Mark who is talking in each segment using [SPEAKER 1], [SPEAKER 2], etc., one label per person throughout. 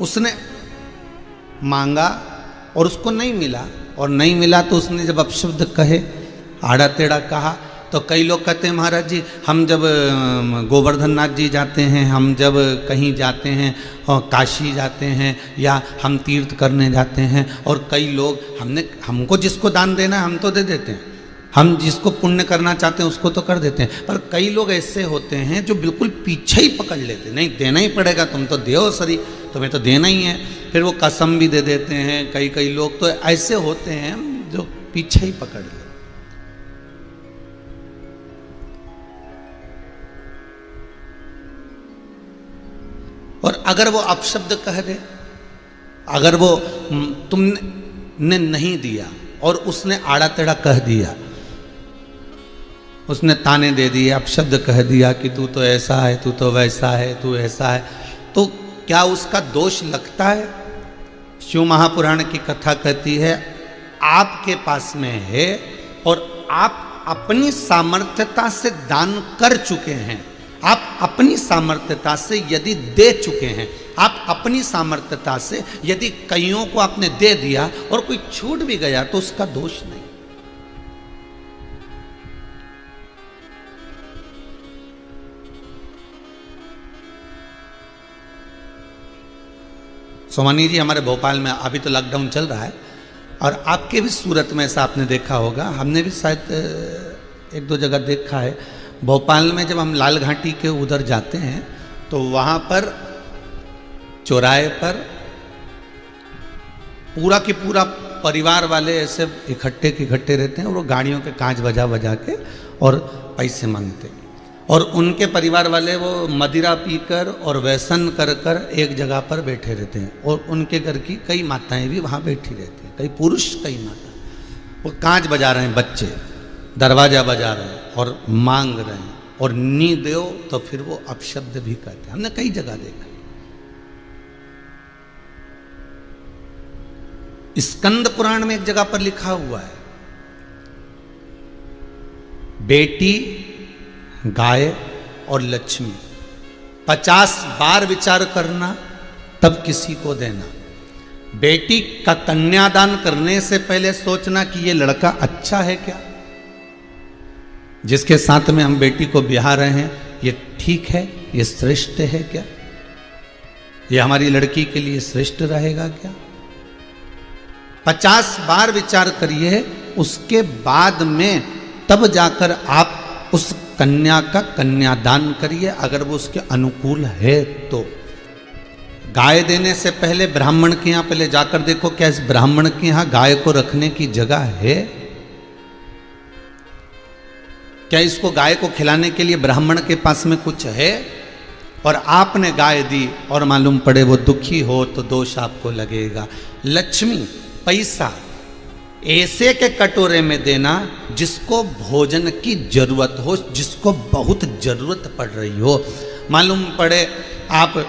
[SPEAKER 1] उसने मांगा और उसको नहीं मिला, और नहीं मिला तो उसने जब अपशब्द कहे, आड़ा टेढ़ा कहा, तो कई लोग कहते हैं महाराज जी हम जब गोवर्धन नाथ जी जाते हैं, हम जब कहीं जाते हैं और काशी जाते हैं या हम तीर्थ करने जाते हैं, और कई लोग हमको जिसको दान देना है हम तो दे देते हैं, हम जिसको पुण्य करना चाहते हैं उसको तो कर देते हैं, पर कई लोग ऐसे होते हैं जो बिल्कुल पीछे ही पकड़ लेते, नहीं देना ही पड़ेगा, तुम तो देओ सरी, तुम्हें तो देना ही है, फिर वो कसम भी दे देते हैं। कई लोग तो ऐसे होते हैं जो पीछे ही पकड़ लेते। और अगर वो अपशब्द कह दे, अगर वो तुमने नहीं दिया और उसने आड़ा टेढ़ा कह दिया, उसने ताने दे दिए, अपशब्द कह दिया कि तू तो ऐसा है, तू तो वैसा है, तू ऐसा है, तो क्या उसका दोष लगता है? शिव महापुराण की कथा कहती है आपके पास में है और आप अपनी सामर्थ्यता से दान कर चुके हैं, आप अपनी सामर्थ्यता से यदि दे चुके हैं, आप अपनी सामर्थ्यता से यदि कईयों को आपने दे दिया और कोई छूट भी गया तो उसका दोष नहीं। सोमानी जी, हमारे भोपाल में अभी तो लॉकडाउन चल रहा है और आपके भी सूरत में ऐसा आपने देखा होगा, हमने भी शायद एक दो जगह देखा है। भोपाल में जब हम लाल घाटी के उधर जाते हैं तो वहाँ पर चौराहे पर पूरा के पूरा परिवार वाले ऐसे इकट्ठे रहते हैं और वो गाड़ियों के कांच बजा बजा के और पैसे मांगते हैं, और उनके परिवार वाले वो मदिरा पीकर और व्यसन कर कर एक जगह पर बैठे रहते हैं, और उनके घर की कई माताएं भी वहाँ बैठी रहती हैं, कई पुरुष कई माता, वो कांच बजा रहे हैं, बच्चे दरवाजा बजा रहे हैं और मांग रहे हैं, और नी दो तो फिर वो अपशब्द भी कहते हैं। हमने कई जगह देखा। स्कंद पुराण में एक जगह पर लिखा हुआ है, बेटी, गाय और लक्ष्मी 50 बार विचार करना तब किसी को देना। बेटी का कन्यादान करने से पहले सोचना कि ये लड़का अच्छा है क्या, जिसके साथ में हम बेटी को ब्याह रहे हैं ये ठीक है, ये श्रेष्ठ है क्या, ये हमारी लड़की के लिए श्रेष्ठ रहेगा क्या। 50 बार विचार करिए, उसके बाद में तब जाकर आप उस कन्या का कन्यादान करिए, अगर वो उसके अनुकूल है तो। गाय देने से पहले ब्राह्मण के यहाँ पहले जाकर देखो क्या इस ब्राह्मण के यहाँ गाय को रखने की जगह है, क्या इसको गाय को खिलाने के लिए ब्राह्मण के पास में कुछ है। और आपने गाय दी और मालूम पड़े वो दुखी हो तो दोष आपको लगेगा। लक्ष्मी, पैसा ऐसे के कटोरे में देना जिसको भोजन की जरूरत हो, जिसको बहुत जरूरत पड़ रही हो। मालूम पड़े आप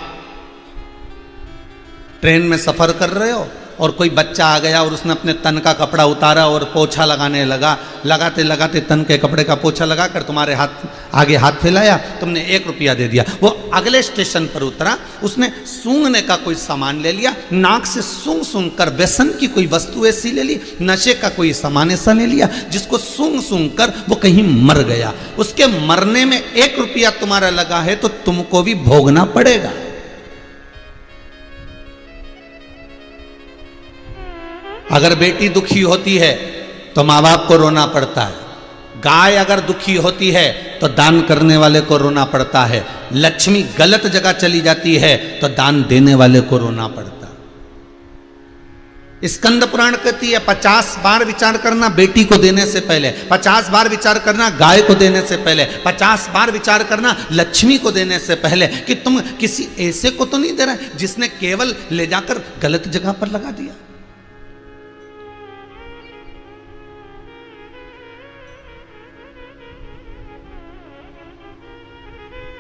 [SPEAKER 1] ट्रेन में सफर कर रहे हो और कोई बच्चा आ गया और उसने अपने तन का कपड़ा उतारा और पोछा लगाने लगा, लगाते लगाते तन के कपड़े का पोछा लगाकर तुम्हारे हाथ आगे हाथ फैलाया, तुमने 1 रुपया दे दिया। वो अगले स्टेशन पर उतरा, उसने सूंघने का कोई सामान ले लिया, नाक से सूंघ सूंघ कर व्यसन की कोई वस्तु ऐसी ले ली, नशे का कोई सामान ऐसा ले लिया जिसको सूंघ सूंघ कर वो कहीं मर गया। उसके मरने में 1 रुपया तुम्हारा लगा है तो तुमको भी भोगना पड़ेगा। अगर बेटी दुखी होती है तो माँ बाप को रोना पड़ता है, गाय अगर दुखी होती है तो दान करने वाले को रोना पड़ता है, लक्ष्मी गलत जगह चली जाती है तो दान देने वाले को रोना पड़ता है। स्कंद पुराण कहती है 50 बार विचार करना बेटी को देने से पहले, 50 बार विचार करना गाय को देने से पहले, 50 बार विचार करना लक्ष्मी को देने से पहले कि तुम किसी ऐसे को तो नहीं दे रहे जिसने केवल ले जाकर गलत जगह पर लगा दिया।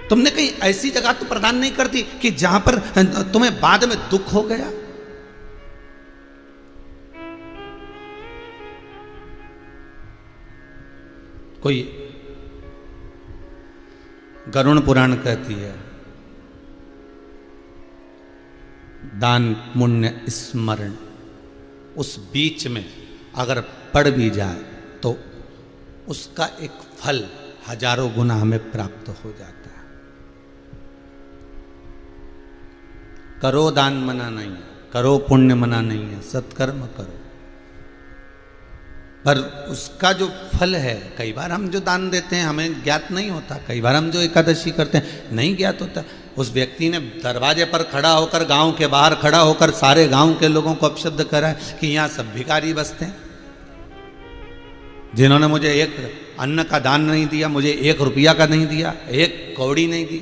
[SPEAKER 1] तुमने कहीं ऐसी जगह तो प्रदान नहीं करती कि जहां पर तुम्हें बाद में दुख हो गया। कोई गरुण पुराण कहती है दान पुण्य स्मरण, उस बीच में अगर पड़ भी जाए तो उसका एक फल हजारों गुना हमें प्राप्त हो जाता है। करो दान मना नहीं है, करो पुण्य मना नहीं है, सत्कर्म करो, पर उसका जो फल है, कई बार हम जो दान देते हैं हमें ज्ञात नहीं होता, कई बार हम जो एकादशी करते हैं नहीं ज्ञात होता। उस व्यक्ति ने दरवाजे पर खड़ा होकर, गांव के बाहर खड़ा होकर सारे गांव के लोगों को अपशब्द करा है कि यहाँ सब भिखारी बसते हैं, जिन्होंने मुझे एक अन्न का दान नहीं दिया, मुझे 1 रुपया का नहीं दिया, 1 कौड़ी नहीं दी।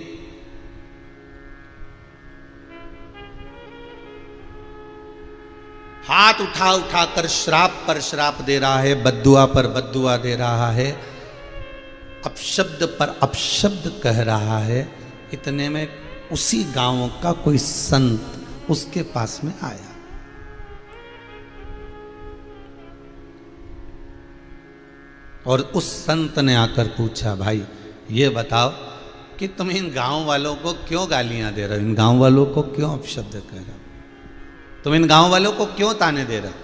[SPEAKER 1] हाथ उठा उठा कर श्राप पर श्राप दे रहा है, बद्दुआ पर बद्दुआ दे रहा है, अपशब्द पर अपशब्द कह रहा है। इतने में उसी गांव का कोई संत उसके पास में आया। और उस संत ने आकर पूछा, भाई ये बताओ कि तुम इन गांव वालों को क्यों गालियां दे रहे हो, इन गांव वालों को क्यों अपशब्द कह रहे हो, तुम इन गांव वालों को क्यों ताने दे रहे हो?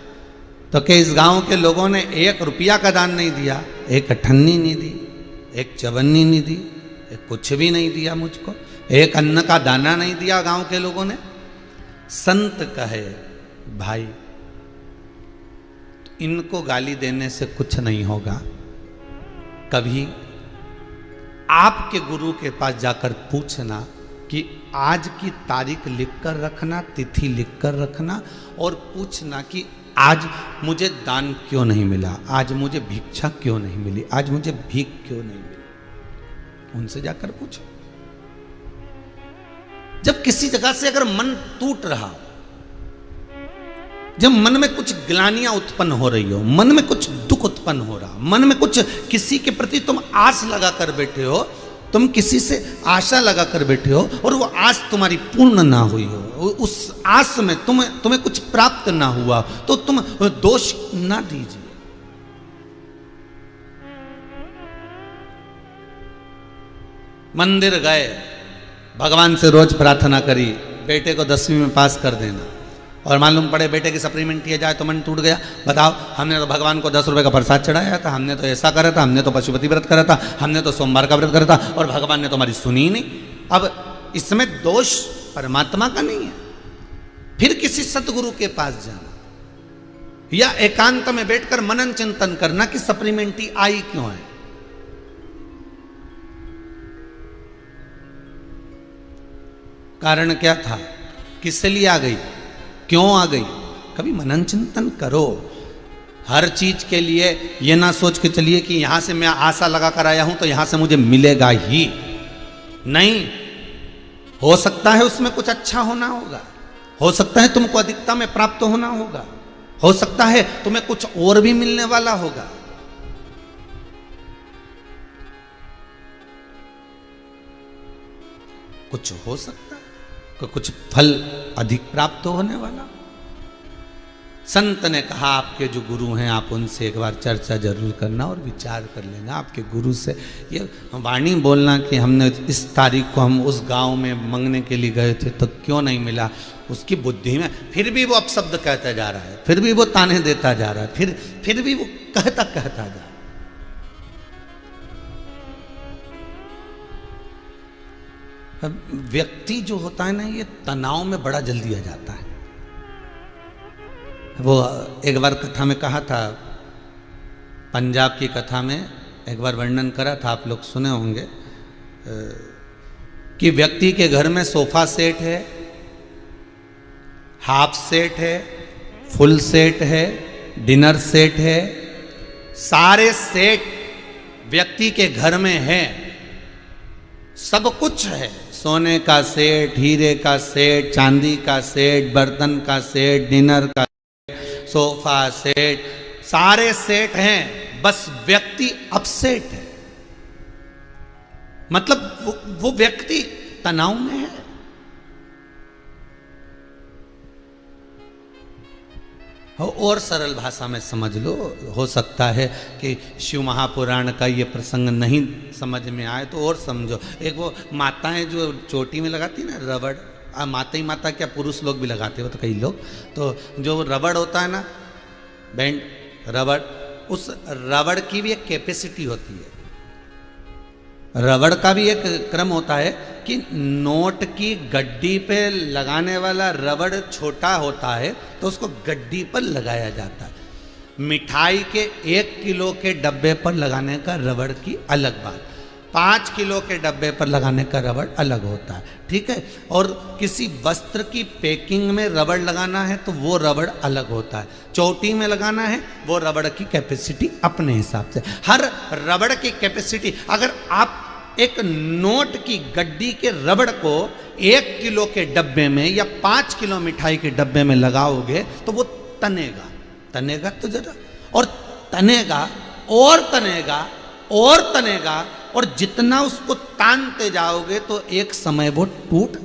[SPEAKER 1] तो क्या इस गांव के लोगों ने 1 रुपया का दान नहीं दिया, 1 अठन्नी नहीं दी, 1 चवन्नी नहीं दी, कुछ भी नहीं दिया मुझको, 1 अन्न का दाना नहीं दिया गांव के लोगों ने? संत कहे, भाई इनको गाली देने से कुछ नहीं होगा, कभी आपके गुरु के पास जाकर पूछना कि आज की तारीख लिखकर रखना, तिथि लिखकर रखना, और पूछना कि आज मुझे दान क्यों नहीं मिला, आज मुझे भिक्षा क्यों नहीं मिली, आज मुझे भीख क्यों नहीं मिली। उनसे जाकर पूछो। जब किसी जगह से अगर मन टूट रहा हो, जब मन में कुछ ग्लानियां उत्पन्न हो रही हो, मन में कुछ दुख उत्पन्न हो रहा, मन में कुछ किसी के प्रति तुम आस लगा कर बैठे हो, तुम किसी से आशा लगा कर बैठे हो और वो आस तुम्हारी पूर्ण ना हुई हो, उस आस में तुम्हें कुछ प्राप्त ना हुआ, तो तुम दोष ना दीजिए। मंदिर गए, भगवान से रोज प्रार्थना करी बेटे को 10वीं में पास कर देना, और मालूम पड़े बेटे की सप्लीमेंट किया जाए तो मन टूट गया। बताओ, हमने तो भगवान को 10 रुपए का प्रसाद चढ़ाया था, हमने तो ऐसा करा था, हमने तो पशुपति व्रत करा था, हमने तो सोमवार का व्रत करा था, और भगवान ने तो हमारी सुनी ही नहीं। अब इसमें दोष परमात्मा का नहीं है। फिर किसी सतगुरु के पास जाना या एकांत में बैठकर मनन चिंतन करना कि सप्लीमेंटी आई क्यों है, कारण क्या था, किस लिए आ गई, क्यों आ गई। कभी मनन चिंतन करो। हर चीज के लिए ये ना सोच के चलिए कि यहां से मैं आशा लगा कर आया हूं तो यहां से मुझे मिलेगा ही नहीं। हो सकता है उसमें कुछ अच्छा होना होगा, हो सकता है तुमको अधिकता में प्राप्त होना होगा, हो सकता है तुम्हें कुछ और भी मिलने वाला होगा। कुछ हो सकता है कि कुछ फल अधिक प्राप्त होने वाला। संत ने कहा आपके जो गुरु हैं आप उनसे एक बार चर्चा जरूर करना और विचार कर लेना। आपके गुरु से ये वाणी बोलना कि हमने इस तारीख को हम उस गांव में मांगने के लिए गए थे तो क्यों नहीं मिला, उसकी बुद्धि में फिर भी वो अपशब्द कहता जा रहा है, फिर भी वो ताने देता जा रहा है, फिर भी वो कहता जा रहा है। व्यक्ति जो होता है ना, ये तनाव में बड़ा जल्दी आ जाता है। वो एक बार कथा में कहा था, पंजाब की कथा में एक बार वर्णन करा था, आप लोग सुने होंगे, कि व्यक्ति के घर में सोफा सेट है, हाफ सेट है, फुल सेट है, डिनर सेट है, सारे सेट व्यक्ति के घर में है, सब कुछ है। सोने का सेट, हीरे का सेट, चांदी का सेट, बर्तन का सेट, डिनर का सेट, सोफा सेट, सारे सेट हैं, बस व्यक्ति अपसेट है। मतलब वो व्यक्ति तनाव में है। और सरल भाषा में समझ लो, हो सकता है कि शिव महापुराण का ये प्रसंग नहीं समझ में आए तो और समझो। एक वो माताएं जो चोटी में लगाती ना रबड़, माता ही माता क्या, पुरुष लोग भी लगाते हो तो कई लोग, तो जो रबड़ होता है ना, बैंड रबड़, उस रबड़ की भी एक कैपेसिटी होती है। रबड़ का भी एक क्रम होता है कि नोट की गड्डी पे लगाने वाला रबड़ छोटा होता है तो उसको गड्डी पर लगाया जाता है। मिठाई के 1 किलो के डब्बे पर लगाने का रबड़ की अलग बात, 5 किलो के डब्बे पर लगाने का रबड़ अलग होता है, ठीक है। और किसी वस्त्र की पैकिंग में रबड़ लगाना है तो वो रबड़ अलग होता है, चोटी में लगाना है वो रबड़ की कैपेसिटी अपने हिसाब से। हर रबड़ की कैपेसिटी, अगर आप एक नोट की गड्डी के रबड़ को 1 किलो के डब्बे में या 5 किलो मिठाई के डब्बे में लगाओगे तो वो तनेगा, तनेगा तो जरा, और तनेगा और तनेगा और तनेगा, और जितना उसको तानते जाओगे तो एक समय वो टूट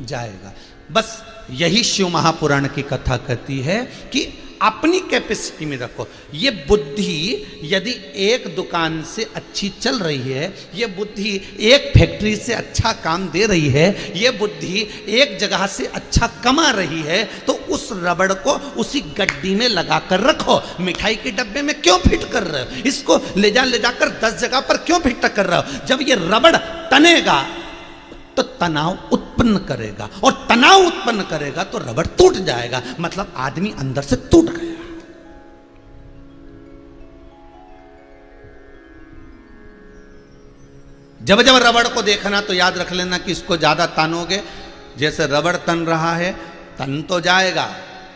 [SPEAKER 1] जाएगा। बस यही शिव महापुराण की कथा कहती है कि अपनी कैपेसिटी में रखो। ये बुद्धि यदि एक दुकान से अच्छी चल रही है, ये बुद्धि एक फैक्ट्री से अच्छा काम दे रही है, ये बुद्धि एक जगह से अच्छा कमा रही है, तो उस रबड़ को उसी गड्डी में लगा कर रखो। मिठाई के डब्बे में क्यों फिट कर रहे हो? इसको ले जाकर 10 जगह पर क्यों फिट कर रहे हो? जब ये रबड़ तनेगा तो तनाव उत्पन्न करेगा, और तनाव उत्पन्न करेगा तो रबड़ टूट जाएगा, मतलब आदमी अंदर से टूट गया। जब जब रबड़ को देखना तो याद रख लेना कि इसको ज्यादा तानोगे, जैसे रबड़ तन रहा है, तन तो जाएगा,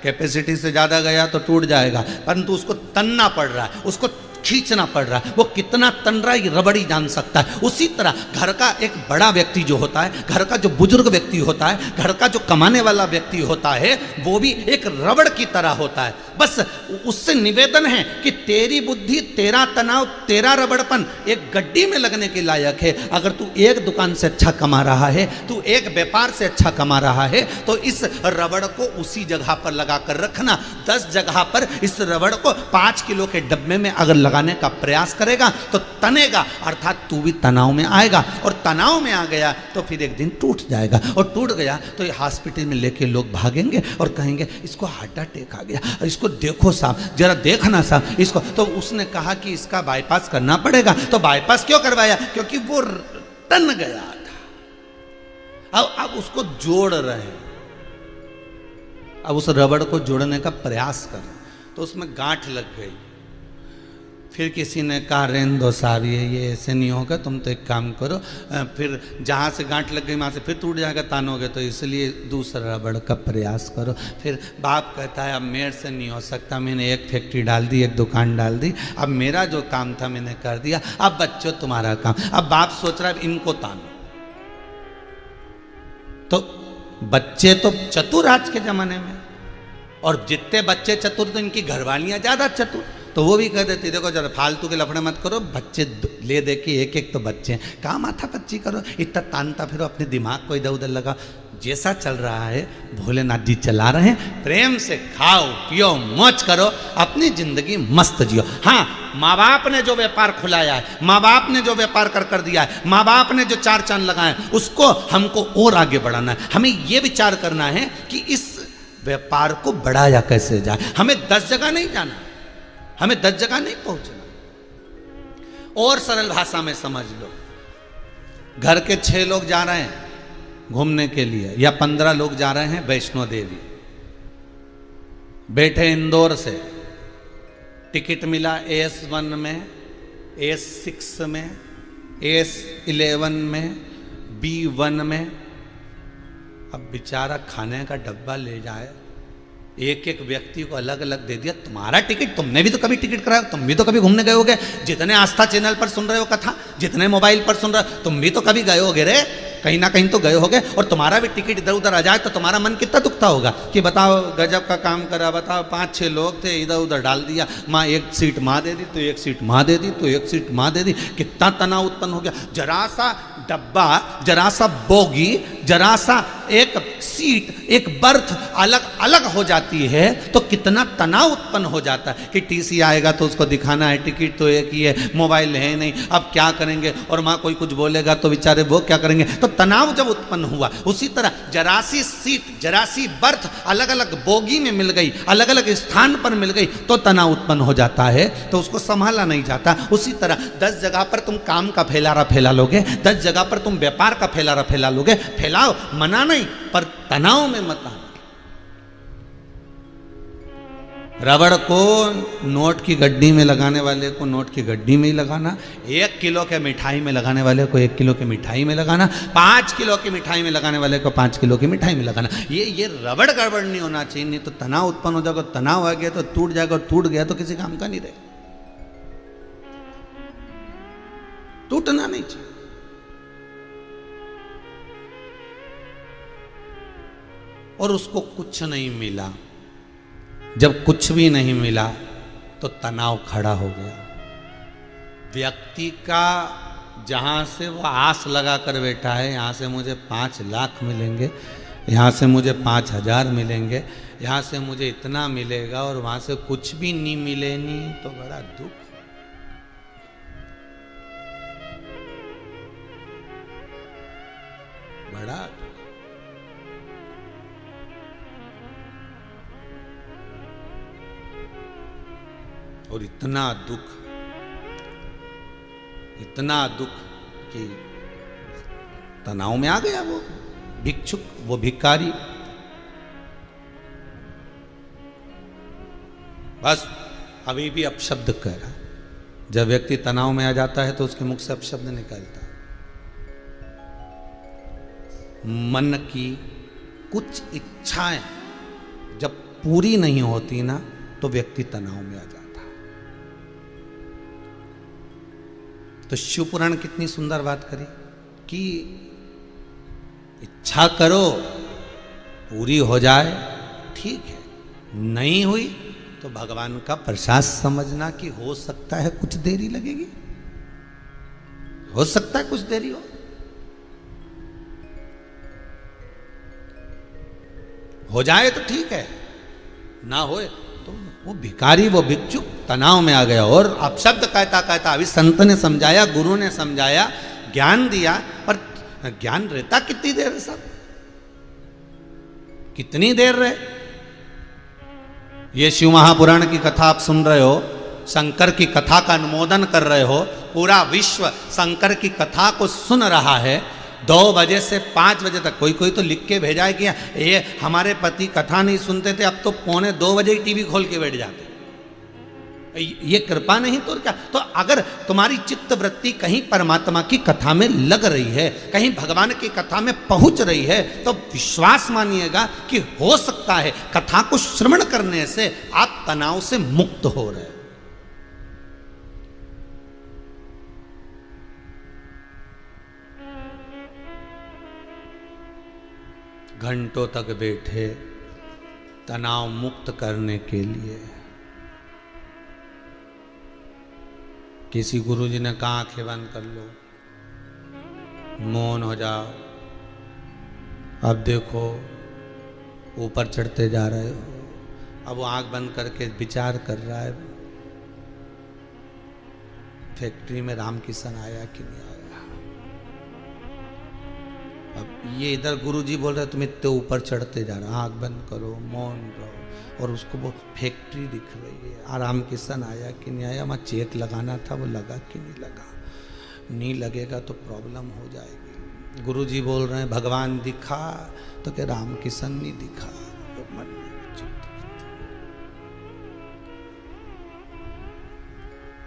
[SPEAKER 1] कैपेसिटी से ज्यादा गया तो टूट जाएगा, परंतु उसको तनना पड़ रहा है, उसको खींचना पड़ रहा है। वो कितना तन रहा है ये रबड़ ही जान सकता है। उसी तरह घर का एक बड़ा व्यक्ति जो होता है, घर का जो बुजुर्ग व्यक्ति होता है, घर का जो कमाने वाला व्यक्ति होता है, वो भी एक रबड़ की तरह होता है। बस उससे निवेदन है कि तेरी बुद्धि, तेरा तनाव, तेरा रबड़पन एक गड्डी में लगने के लायक है। अगर तू एक दुकान से अच्छा कमा रहा है, तू एक व्यापार से अच्छा कमा रहा है, तो इस रबड़ को उसी जगह पर लगा कर रखना। 10 जगह पर इस रबड़ को 5 किलो के डब्बे में अगर लगाने का प्रयास करेगा तो तनेगा, अर्थात तू भी तनाव में आएगा, और तनाव में आ गया तो फिर एक दिन टूट जाएगा, और टूट गया तो ये हॉस्पिटल में लेके लोग भागेंगे और कहेंगे इसको हार्ट अटैक आ गया, और इसको देखो साहब, जरा देखना साहब इसको। तो उसने कहा कि इसका बाईपास करना पड़ेगा, तो बाईपास क्यों करवाया? क्योंकि वो टन गया था। अब उसको जोड़ रहे हैं, अब उस रबड़ को जोड़ने का प्रयास कर, तो उसमें गांठ लग गई। फिर किसी ने कहा रहने दो साहब, ये ऐसे नहीं होगा, तुम तो एक काम करो, फिर जहाँ से गांठ लग गई वहाँ से फिर टूट जाएगा, तानोगे, तो इसलिए दूसरा रबड़ का प्रयास करो। फिर बाप कहता है अब मेरे से नहीं हो सकता, मैंने एक फैक्ट्री डाल दी, एक दुकान डाल दी, अब मेरा जो काम था मैंने कर दिया, अब बच्चों तुम्हारा काम। अब बाप सोच रहा है इनको तानो। तो बच्चे तो चतुर आज के जमाने में, और जितने बच्चे चतुर तो इनकी घरवालियाँ ज़्यादा चतुर, तो वो भी कह देती देखो जरा फालतू के लफड़े मत करो, बच्चे ले दे के एक एक तो बच्चे हैं, कहाँ माथा पच्ची करो, इतना तानता फिरो, अपने दिमाग को इधर उधर लगा। जैसा चल रहा है भोलेनाथ जी चला रहे हैं, प्रेम से खाओ पियो मौज करो, अपनी जिंदगी मस्त जियो। हाँ, माँ बाप ने जो व्यापार खुलाया है, माँ बाप ने जो व्यापार कर दिया है, माँ बाप ने जो 4 चांद लगाए हैं, उसको हमको और आगे बढ़ाना है। हमें ये विचार करना है कि इस व्यापार को बढ़ाया कैसे जाए। हमें 10 जगह नहीं जाना, हमें 10 जगह नहीं पहुंचना। और सरल भाषा में समझ लो, घर के 6 लोग जा रहे हैं घूमने के लिए, या 15 लोग जा रहे हैं वैष्णो देवी, बैठे इंदौर से, टिकट मिला AS1 में, AS6 में, AS11 में, B1 में। अब बेचारा खाने का डब्बा ले जाए, एक एक व्यक्ति को अलग अलग दे दिया। तुम्हारा टिकट, तुमने भी तो कभी टिकट कराया, तुम भी तो कभी घूमने गए होगे। जितने आस्था चैनल पर सुन रहे हो कथा, जितने मोबाइल पर सुन रहे हो, तुम भी तो कभी गए होगे रे, कहीं ना कहीं तो गए होगे। और तुम्हारा भी टिकट इधर उधर आ जाए तो तुम्हारा मन कितना दुखता होगा कि बताओ गजब का काम करा, बताओ 5-6 लोग थे, इधर उधर डाल दिया, माँ एक सीट माँ दे दी तो एक सीट माँ दे दी तो एक सीट माँ दे दी, कितना तनाव उत्पन्न हो गया। जरा सा डब्बा, जरा सा बोगी जरा सा एक सीट, एक बर्थ अलग अलग हो जाती है तो कितना तनाव उत्पन्न हो जाता है कि टीसी आएगा तो उसको दिखाना है, टिकट तो एक ही है, मोबाइल है नहीं, अब क्या करेंगे, और वहाँ कोई कुछ बोलेगा तो बेचारे वो क्या करेंगे। तो तनाव जब उत्पन्न हुआ, उसी तरह जरासी सीट, जरासी बर्थ अलग अलग बोगी में मिल गई, अलग अलग स्थान पर मिल गई तो तनाव उत्पन्न हो जाता है, तो उसको संभाला नहीं जाता। उसी तरह 10 जगह पर तुम काम का फैलारा फैला लोगे, 10 जगह पर तुम व्यापार का फैलारा फैला लोगे, फैलाओ, मना नहीं, पर तनाव में मत आना। रबड़ को नोट की गड्डी में लगाने वाले को नोट की गड्डी में ही लगाना, 1 किलो के मिठाई में लगाने वाले को 1 किलो की मिठाई में लगाना, 5 किलो की मिठाई में लगाने वाले को 5 किलो की मिठाई में लगाना। ये रबड़ गड़बड़ नहीं होना चाहिए, नहीं तो तनाव उत्पन्न हो जाएगा। तनाव आ गया तो टूट जाएगा, और टूट गया तो किसी काम का नहीं रहेगा। टूटना नहीं चाहिए। और उसको कुछ नहीं मिला। जब कुछ भी नहीं मिला तो तनाव खड़ा हो गया। व्यक्ति का जहां से वो आस लगा कर बैठा है, यहां से मुझे 5 लाख मिलेंगे, यहां से मुझे 5,000 मिलेंगे, यहां से मुझे इतना मिलेगा, और वहां से कुछ भी नहीं मिले नहीं, तो बड़ा दुख। बड़ा और इतना दुख कि तनाव में आ गया वो भिक्षुक, वो भिखारी। बस अभी भी अपशब्द कह रहा। जब व्यक्ति तनाव में आ जाता है तो उसके मुख से अपशब्द निकलता है। मन की कुछ इच्छाएं जब पूरी नहीं होती ना तो व्यक्ति तनाव में आ जाता है। तो शिव पुराण कितनी सुंदर बात करी कि इच्छा करो, पूरी हो जाए ठीक है, नहीं हुई तो भगवान का प्रसाद समझना कि हो सकता है कुछ देरी लगेगी, हो सकता है कुछ देरी हो जाए तो ठीक है, ना होए तो वो भिखारी, वो भिक्षुक तनाव में आ गया। और अपशब्द कहता कहता अभी संत ने समझाया, गुरु ने समझाया, ज्ञान दिया, पर ज्ञान रहता कितनी देर है सब, कितनी देर रहे। ये शिव महापुराण की कथा आप सुन रहे हो, शंकर की कथा का अनुमोदन कर रहे हो, पूरा विश्व शंकर की कथा को सुन रहा है। 2 बजे से 5 बजे तक कोई तो लिख के भेजा है कि ये हमारे पति कथा नहीं सुनते थे, अब तो 1:45 बजे ही टीवी खोल के बैठ जाते। ये कृपा नहीं तो क्या। तो अगर तुम्हारी चित्त वृत्ति कहीं परमात्मा की कथा में लग रही है, कहीं भगवान की कथा में पहुंच रही है, तो विश्वास मानिएगा कि हो सकता है कथा को श्रवण करने से आप तनाव से मुक्त हो रहे। घंटों तक बैठे तनाव मुक्त करने के लिए। किसी गुरुजी ने कहा आंखें बंद कर लो, मौन हो जाओ, अब देखो ऊपर चढ़ते जा रहे हो। अब वो आंख बंद करके विचार कर रहा है, फैक्ट्री में रामकिशन आया कि नहीं आया। अब ये इधर गुरुजी बोल रहे तुम इतने ऊपर चढ़ते जा रहे हो, आंख बंद करो, मौन रहो, और उसको वो फैक्ट्री दिख रही है, रामकिशन आया कि नहीं आया, वहाँ चेक लगाना था, वो लगा कि नहीं लगा, नहीं लगेगा तो प्रॉब्लम हो जाएगी। गुरुजी बोल रहे हैं भगवान दिखा, तो क्या रामकिशन नहीं दिखा। तो मन में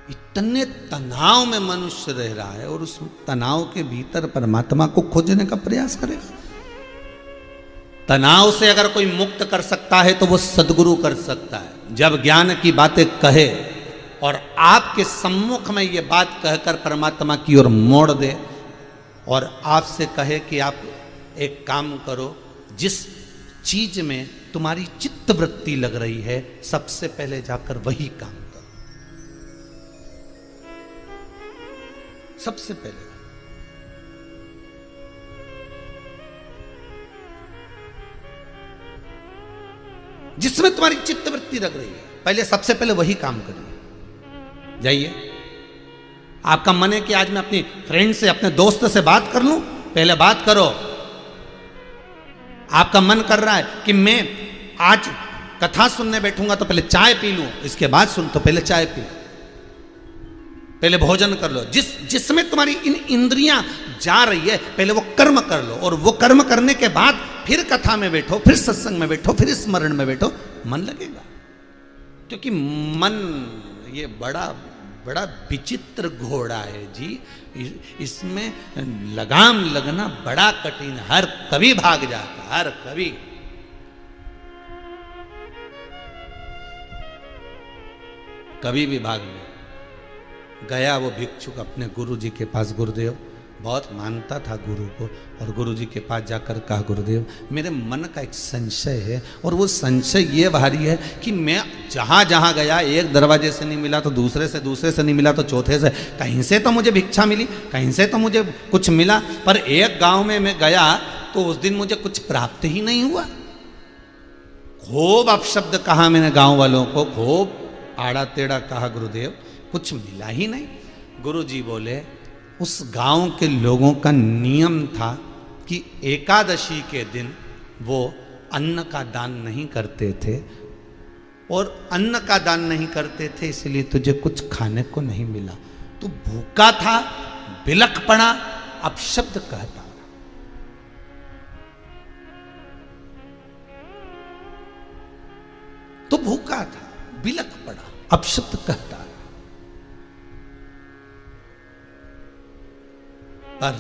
[SPEAKER 1] इतने तनाव में मनुष्य रह रहा है, और उस तनाव के भीतर परमात्मा को खोजने का प्रयास करेगा। तनाव से अगर कोई मुक्त कर सकता है तो वो सद्गुरु कर सकता है। जब ज्ञान की बातें कहे और आपके सम्मुख में ये बात कहकर परमात्मा की ओर मोड़ दे, और आपसे कहे कि आप एक काम करो, जिस चीज में तुम्हारी चित्त वृत्ति लग रही है सबसे पहले जाकर वही काम करो। सबसे पहले जिसमें तुम्हारी चित्तवृत्ति रख रही है, पहले सबसे पहले वही काम करिए। जाइए, आपका मन है कि आज मैं अपनी फ्रेंड से, अपने दोस्त से बात कर लूं, पहले बात करो। आपका मन कर रहा है कि मैं आज कथा सुनने बैठूंगा तो पहले चाय पी लूं, इसके बाद सुन, तो पहले चाय पी लो, पहले भोजन कर लो। जिसमें तुम्हारी इन इंद्रियां जा रही है, पहले वो कर्म कर लो, और वो कर्म करने के बाद फिर कथा में बैठो, फिर सत्संग में बैठो, फिर स्मरण में बैठो, मन लगेगा। क्योंकि मन ये बड़ा बड़ा विचित्र घोड़ा है जी, इसमें लगाम लगना बड़ा कठिन, हर कभी भाग जाता, हर कभी। कभी भी भाग नहीं। गया वो भिक्षुक अपने गुरु जी के पास, गुरुदेव, बहुत मानता था गुरु को, और गुरु जी के पास जाकर कहा, गुरुदेव मेरे मन का एक संशय है, और वो संशय ये भारी है कि मैं जहाँ जहाँ गया, एक दरवाजे से नहीं मिला तो दूसरे से नहीं मिला तो चौथे से, कहीं से तो मुझे भिक्षा मिली, कहीं से तो मुझे कुछ मिला, पर एक गांव में मैं गया तो उस दिन मुझे कुछ प्राप्त ही नहीं हुआ। खूब अपशब्द कहा मैंने गाँव वालों को, खूब आड़ा टेढ़ा कहा, गुरुदेव कुछ मिला ही नहीं। गुरु जी बोले, उस गांव के लोगों का नियम था कि एकादशी के दिन वो अन्न का दान नहीं करते थे, और अन्न का दान नहीं करते थे इसलिए तुझे कुछ खाने को नहीं मिला। तू भूखा था, बिलख पड़ा, अपशब्द कहता। तो भूखा था, बिलख पड़ा, अपशब्द कहता। पर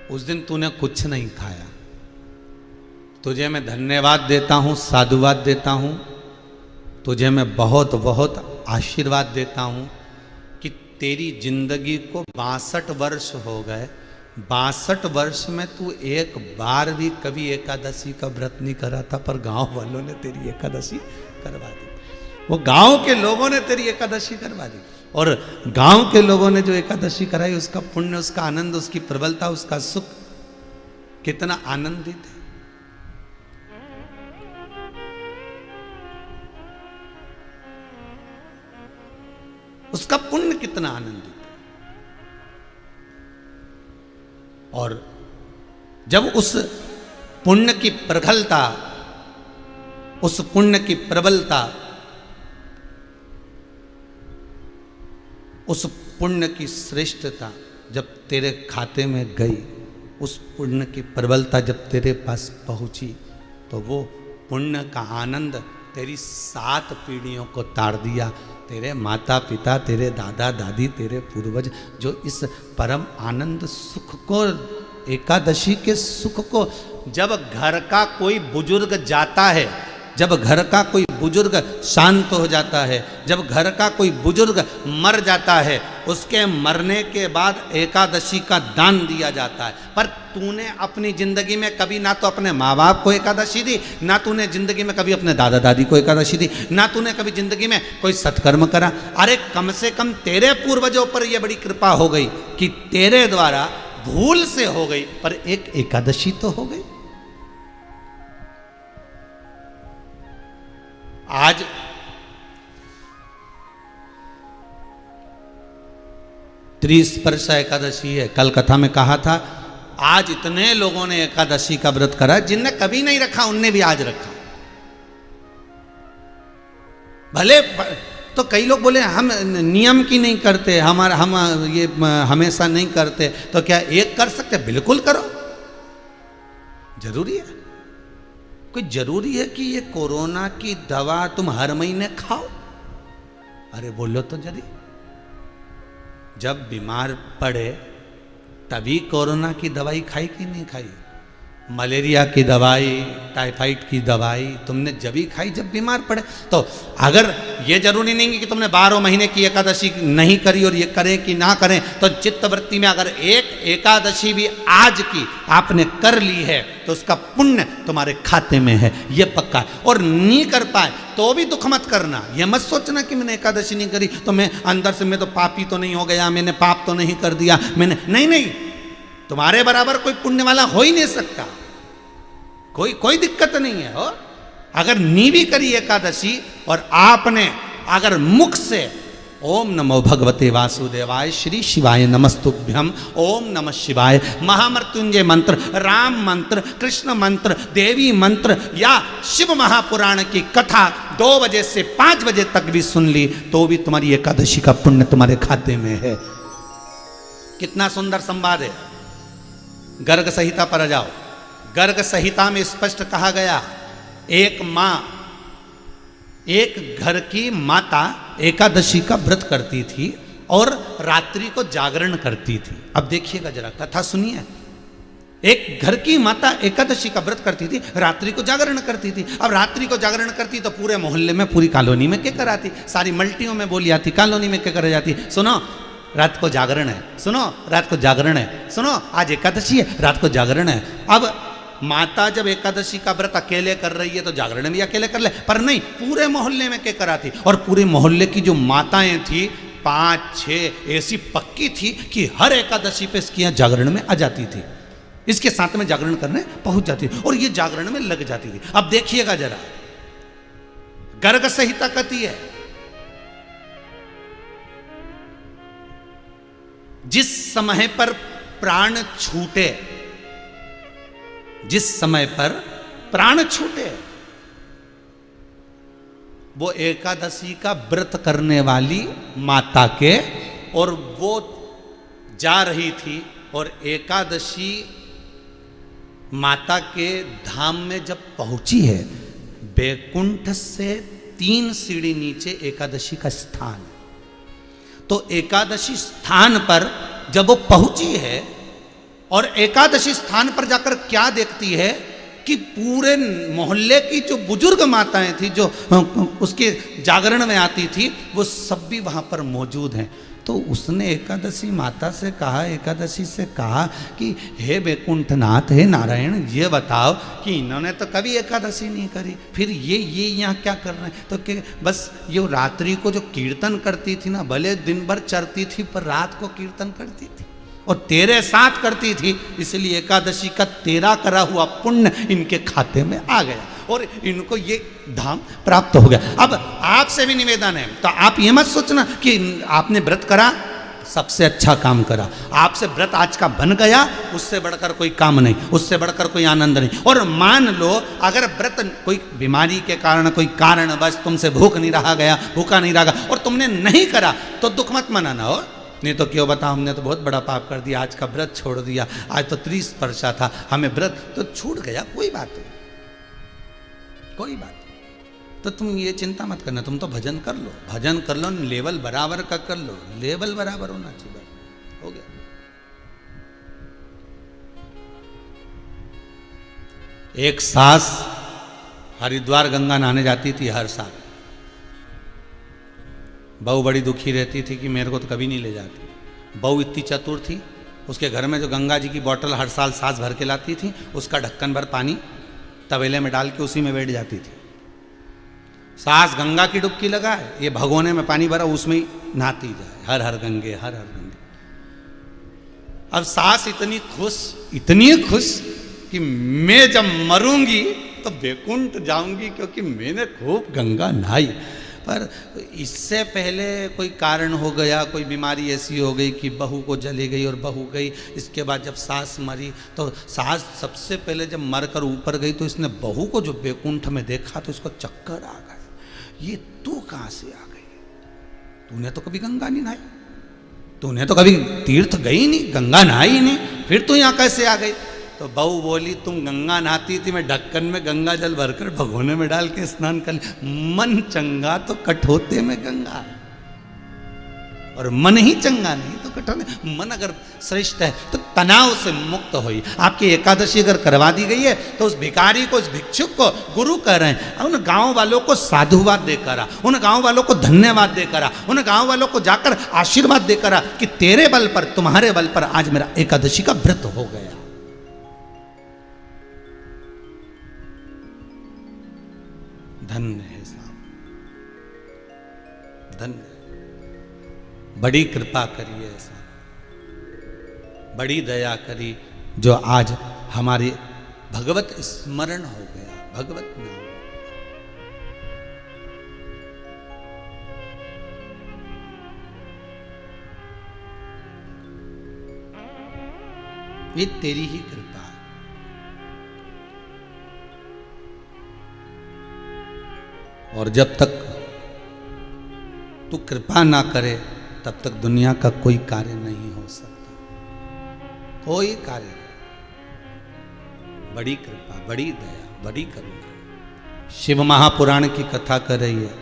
[SPEAKER 1] उस दिन तूने कुछ नहीं खाया। तुझे मैं धन्यवाद देता हूं, साधुवाद देता हूं, तुझे मैं बहुत बहुत आशीर्वाद देता हूं कि तेरी जिंदगी को 62 वर्ष हो गए, 62 वर्ष में तू एक बार भी कभी एकादशी का व्रत नहीं करा था, पर गांव वालों ने तेरी एकादशी करवा दी। वो गांव के लोगों ने तेरी एकादशी करवा दी, और गांव के लोगों ने जो एकादशी कराई, उसका पुण्य, उसका आनंद, उसकी प्रबलता, उसका सुख कितना आनंदित है। उसका पुण्य कितना आनंदित है। और जब उस पुण्य की प्रखलता, उस पुण्य की प्रबलता, उस पुण्य की श्रेष्ठता जब तेरे खाते में गई, उस पुण्य की प्रबलता जब तेरे पास पहुंची, तो वो पुण्य का आनंद तेरी 7 पीढ़ियों को तार दिया। तेरे माता पिता, तेरे दादा दादी, तेरे पूर्वज जो इस परम आनंद सुख को, एकादशी के सुख को, जब घर का कोई बुजुर्ग जाता है, जब घर का कोई बुजुर्ग शांत हो जाता है, जब घर का कोई बुजुर्ग मर जाता है, उसके मरने के बाद एकादशी का दान दिया जाता है। पर तूने अपनी जिंदगी में कभी ना तो अपने माँ बाप को एकादशी दी, ना तूने जिंदगी में कभी अपने दादा दादी को एकादशी दी, ना तूने कभी जिंदगी में कोई सत्कर्म करा। अरे कम से कम तेरे पूर्वजों पर यह बड़ी कृपा हो गई कि तेरे द्वारा भूल से हो गई, पर एक एकादशी तो हो गई। आज त्रिस्पर्शा एकादशी है। कल कथा में कहा था, आज इतने लोगों ने एकादशी का व्रत करा, जिनने कभी नहीं रखा उनने भी आज रखा। भले तो कई लोग बोले हम नियम की नहीं करते, हम ये हमेशा नहीं करते, तो क्या एक कर सकते? बिल्कुल करो। जरूरी है? कोई जरूरी है कि ये कोरोना की दवा तुम हर महीने खाओ? अरे बोलो तो जरी। जब बीमार पड़े तभी कोरोना की दवाई खाई कि नहीं खाई? मलेरिया की दवाई, टाइफाइड की दवाई तुमने जब ही खाई जब बीमार पड़े। तो अगर ये जरूरी नहीं है कि तुमने 12 महीने की एकादशी नहीं करी और ये करें कि ना करें, तो चित्तवृत्ति में अगर एक एकादशी भी आज की आपने कर ली है तो उसका पुण्य तुम्हारे खाते में है, ये पक्का है। और नहीं कर पाए तो भी दुख मत करना, ये मत सोचना कि मैंने एकादशी नहीं करी तो मैं अंदर से मैं तो पापी तो नहीं हो गया, मैंने पाप तो नहीं कर दिया, मैंने नहीं, तुम्हारे बराबर कोई पुण्य वाला हो ही नहीं सकता। कोई दिक्कत नहीं है। हो अगर नीवी करी एकादशी और आपने अगर मुख से ओम नमो भगवते वासुदेवाय श्री शिवाय नमस्तुभ्यम ओम नमः शिवाय महामृत्युंजय मंत्र, राम मंत्र, कृष्ण मंत्र, देवी मंत्र या शिव महापुराण की कथा 2 बजे से 5 बजे तक भी सुन ली तो भी तुम्हारी एकादशी का पुण्य तुम्हारे खाते में है। कितना सुंदर संवाद है। गर्ग संहिता पर आ जाओ। गर्ग संहिता में स्पष्ट कहा गया, एक मां, एक घर की माता एकादशी का व्रत करती थी और रात्रि को जागरण करती थी। अब देखिएगा जरा, कथा सुनिए। एक घर की माता एकादशी का व्रत करती थी, रात्रि को जागरण करती थी। अब रात्रि को जागरण करती तो पूरे मोहल्ले में, पूरी कॉलोनी में क्या कराती, सारी मल्टियों में बोली आती, कॉलोनी में क्या कर जाती, सुनो रात को जागरण है, सुनो रात को जागरण है, सुनो आज एकादशी है, रात को जागरण है। अब माता जब एकादशी का व्रत अकेले कर रही है तो जागरण भी अकेले कर ले, पर नहीं, पूरे मोहल्ले में क्या कराती। और पूरे मोहल्ले की जो माताएं थी 5-6 ऐसी पक्की थी कि हर एकादशी पे इसकी यहाँ जागरण में आ जाती थी, इसके साथ में जागरण करने पहुंच जाती थी और ये जागरण में लग जाती थी। अब देखिएगा जरा, गर्ग संहिता कहती है, जिस समय पर प्राण छूटे, जिस समय पर प्राण छूटे, वो एकादशी का व्रत करने वाली माता के, और वो जा रही थी और एकादशी माता के धाम में जब पहुंची है, बैकुंठ से 3 सीढ़ी नीचे एकादशी का स्थान है। तो एकादशी स्थान पर जब वो पहुंची है और एकादशी स्थान पर जाकर क्या देखती है कि पूरे मोहल्ले की जो बुजुर्ग माताएं थी, जो उसके जागरण में आती थी, वो सब भी वहां पर मौजूद हैं। तो उसने एकादशी माता से कहा, एकादशी से कहा कि हे बैकुंठनाथ, हे नारायण, ये बताओ कि इन्होंने तो कभी एकादशी नहीं करी, फिर ये यहाँ क्या कर रहे हैं। तो कि बस ये रात्रि को जो कीर्तन करती थी ना, भले दिन भर चरती थी पर रात को कीर्तन करती थी और तेरे साथ करती थी, इसलिए एकादशी का तेरा करा हुआ पुण्य इनके खाते में आ गया और इनको ये धाम प्राप्त हो गया। अब आपसे भी निवेदन है, तो आप ये मत सोचना कि आपने व्रत करा, सबसे अच्छा काम करा, आपसे व्रत आज का बन गया, उससे बढ़कर कोई काम नहीं, उससे बढ़कर कोई आनंद नहीं। और मान लो अगर व्रत कोई बीमारी के कारण, कोई कारण बस तुमसे भूखा नहीं रहा गया और तुमने नहीं करा तो दुख मत मनाना हो, नहीं तो क्यों बताओ, हमने तो बहुत बड़ा पाप कर दिया, आज का व्रत छोड़ दिया, आज तो 30 वर्षा था, हमें व्रत तो छूट गया, कोई बात नहीं, कोई बात नहीं। तो तुम ये चिंता मत करना, तुम तो भजन कर लो, लेवल बराबर का कर लो, लेवल बराबर होना चाहिए, हो गया। एक सास हरिद्वार गंगा नहाने जाती थी हर साल, बहू बड़ी दुखी रहती थी कि मेरे को तो कभी नहीं ले जाती। बहू इतनी चतुर थी, उसके घर में जो गंगा जी की बोतल हर साल सास भर के लाती थी, उसका ढक्कन भर पानी तवेले में डाल के उसी में बैठ जाती थी। सास गंगा की डुबकी लगाए, ये भगोने में पानी भरा उसमें ही नहाती जाए, हर हर गंगे, हर हर गंगे। अब सास इतनी खुश कि मैं जब मरूंगी तो बैकुंठ जाऊंगी, क्योंकि मैंने खूब गंगा नहाई। पर इससे पहले कोई कारण हो गया, कोई बीमारी ऐसी हो गई कि बहू को जली गई और बहू गई। इसके बाद जब सास मरी तो सास सबसे पहले जब मरकर ऊपर गई तो इसने बहू को जो बैकुंठ में देखा तो इसको चक्कर आ गए, ये तू कहाँ से आ गई, तूने तो कभी गंगा नहीं नहाई, तूने तो कभी तीर्थ गई नहीं, गंगा नहाई नहीं, फिर तू यहाँ कैसे आ गई। तो बहू बोली, तुम गंगा नहाती थी, मैं ढक्कन में गंगा जल भरकर भगोने में डाल के स्नान कर, मन चंगा तो कठोते में गंगा, और मन ही चंगा नहीं तो कठोते। मन अगर श्रेष्ठ है तो तनाव से मुक्त होई। आपकी एकादशी अगर करवा दी गई है तो उस भिखारी को, उस भिक्षुक को गुरु कह रहे हैं, उन गांव वालों को साधुवाद देकर आ, उन गांव वालों को धन्यवाद देकर आ, उन गांव वालों को जाकर आशीर्वाद देकर आ कि तेरे बल पर, तुम्हारे बल पर आज मेरा एकादशी का व्रत हो गया। धन्य है साहब, धन्य, बड़ी कृपा करिए साहब, बड़ी दया करी जो आज हमारे भगवत स्मरण हो गया, भगवत नाम। ये तेरी ही कृपा है। और जब तक तू कृपा ना करे तब तक दुनिया का कोई कार्य नहीं हो सकता, कोई कार्य नहीं। बड़ी कृपा, बड़ी दया, बड़ी करुणा। शिव महापुराण की कथा कर रही है।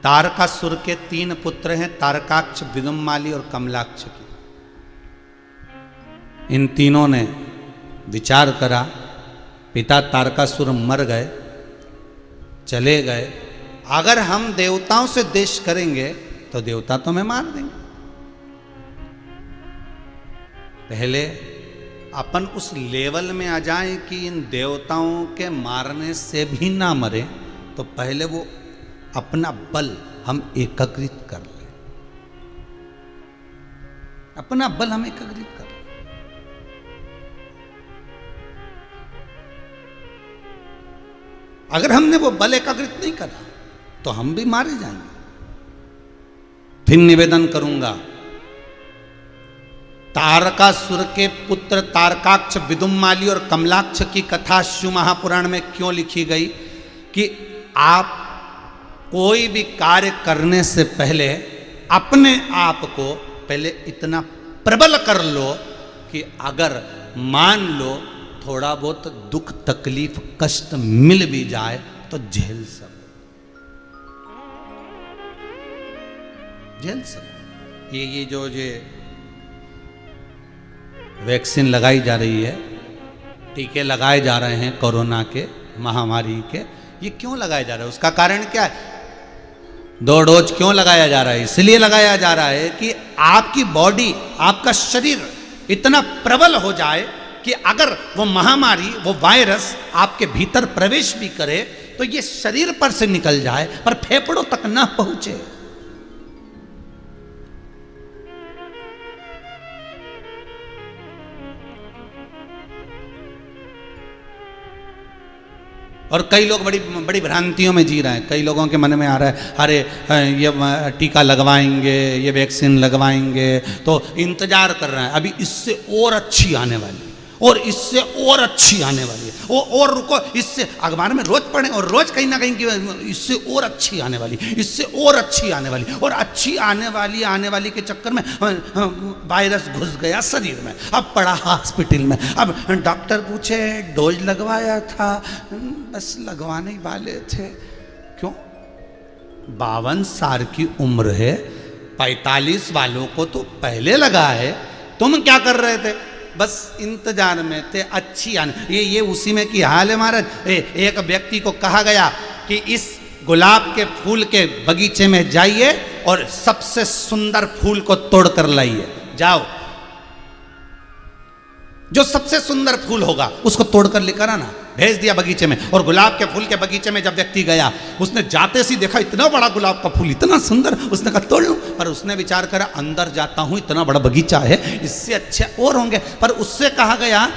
[SPEAKER 1] तारकासुर के 3 पुत्र हैं, तारकाक्ष, विदुम्माली और कमलाक्ष की। इन तीनों ने विचार करा, पिता तारकासुर मर गए, चले गए, अगर हम देवताओं से द्वेष करेंगे तो देवता तो हमें मार देंगे। पहले अपन उस लेवल में आ जाएं कि इन देवताओं के मारने से भी ना मरे, तो पहले वो अपना बल हम एकत्रित कर लें, अपना बल हम एकत्रित कर लें। अगर हमने वो बल एकत्रित नहीं करा तो हम भी मारे जाएंगे। फिर निवेदन करूंगा, तारकासुर के पुत्र तारकाक्ष, विदुम्माली और कमलाक्ष की कथा शिव महापुराण में क्यों लिखी गई कि आप कोई भी कार्य करने से पहले अपने आप को पहले इतना प्रबल कर लो कि अगर मान लो थोड़ा बहुत दुख, तकलीफ, कष्ट मिल भी जाए तो झेल सको, झेल सको। ये जो वैक्सीन लगाई जा रही है, टीके लगाए जा रहे हैं कोरोना के, महामारी के, ये क्यों लगाए जा रहे हैं? उसका कारण क्या है? 2 डोज क्यों लगाया जा रहा है? इसलिए लगाया जा रहा है कि आपकी बॉडी, आपका शरीर इतना प्रबल हो जाए कि अगर वो महामारी, वो वायरस आपके भीतर प्रवेश भी करे तो ये शरीर पर से निकल जाए पर फेफड़ों तक ना पहुंचे। और कई लोग बड़ी बड़ी भ्रांतियों में जी रहे हैं। कई लोगों के मन में आ रहा है, अरे ये टीका लगवाएंगे, ये वैक्सीन लगवाएंगे, तो इंतजार कर रहे हैं, अभी इससे और अच्छी आने वाली, और इससे और अच्छी आने वाली है, और रुको, इससे अखबार में रोज पढ़ें और रोज कहीं ना कहीं इससे और अच्छी आने वाली, इससे और अच्छी आने वाली, और अच्छी आने वाली के चक्कर में वायरस घुस गया शरीर में। अब पड़ा हॉस्पिटल में, अब डॉक्टर पूछे डोज लगवाया था, बस लगवाने वाले थे। क्यों? 52 साल की उम्र है, 45 वालों को तो पहले लगा है, तुम क्या कर रहे थे? बस इंतजार में थे अच्छी आने। ये उसी में की हाल है महाराज। एक व्यक्ति को कहा गया कि इस गुलाब के फूल के बगीचे में जाइए और सबसे सुंदर फूल को तोड़ कर लाइए, जाओ, जो सबसे सुंदर फूल होगा उसको तोड़कर लेकर आना। भेज दिया बगीचे में, और गुलाब के फूल के बगीचे में जब व्यक्ति गया, उसने जाते सी देखा इतना बड़ा गुलाब का फूल, इतना सुंदर, उसने कहा तोड़ लूं। पर उसने विचार करा, अंदर जाता हूं, इतना बड़ा बगीचा है, इससे अच्छे और होंगे। पर उससे कहा गया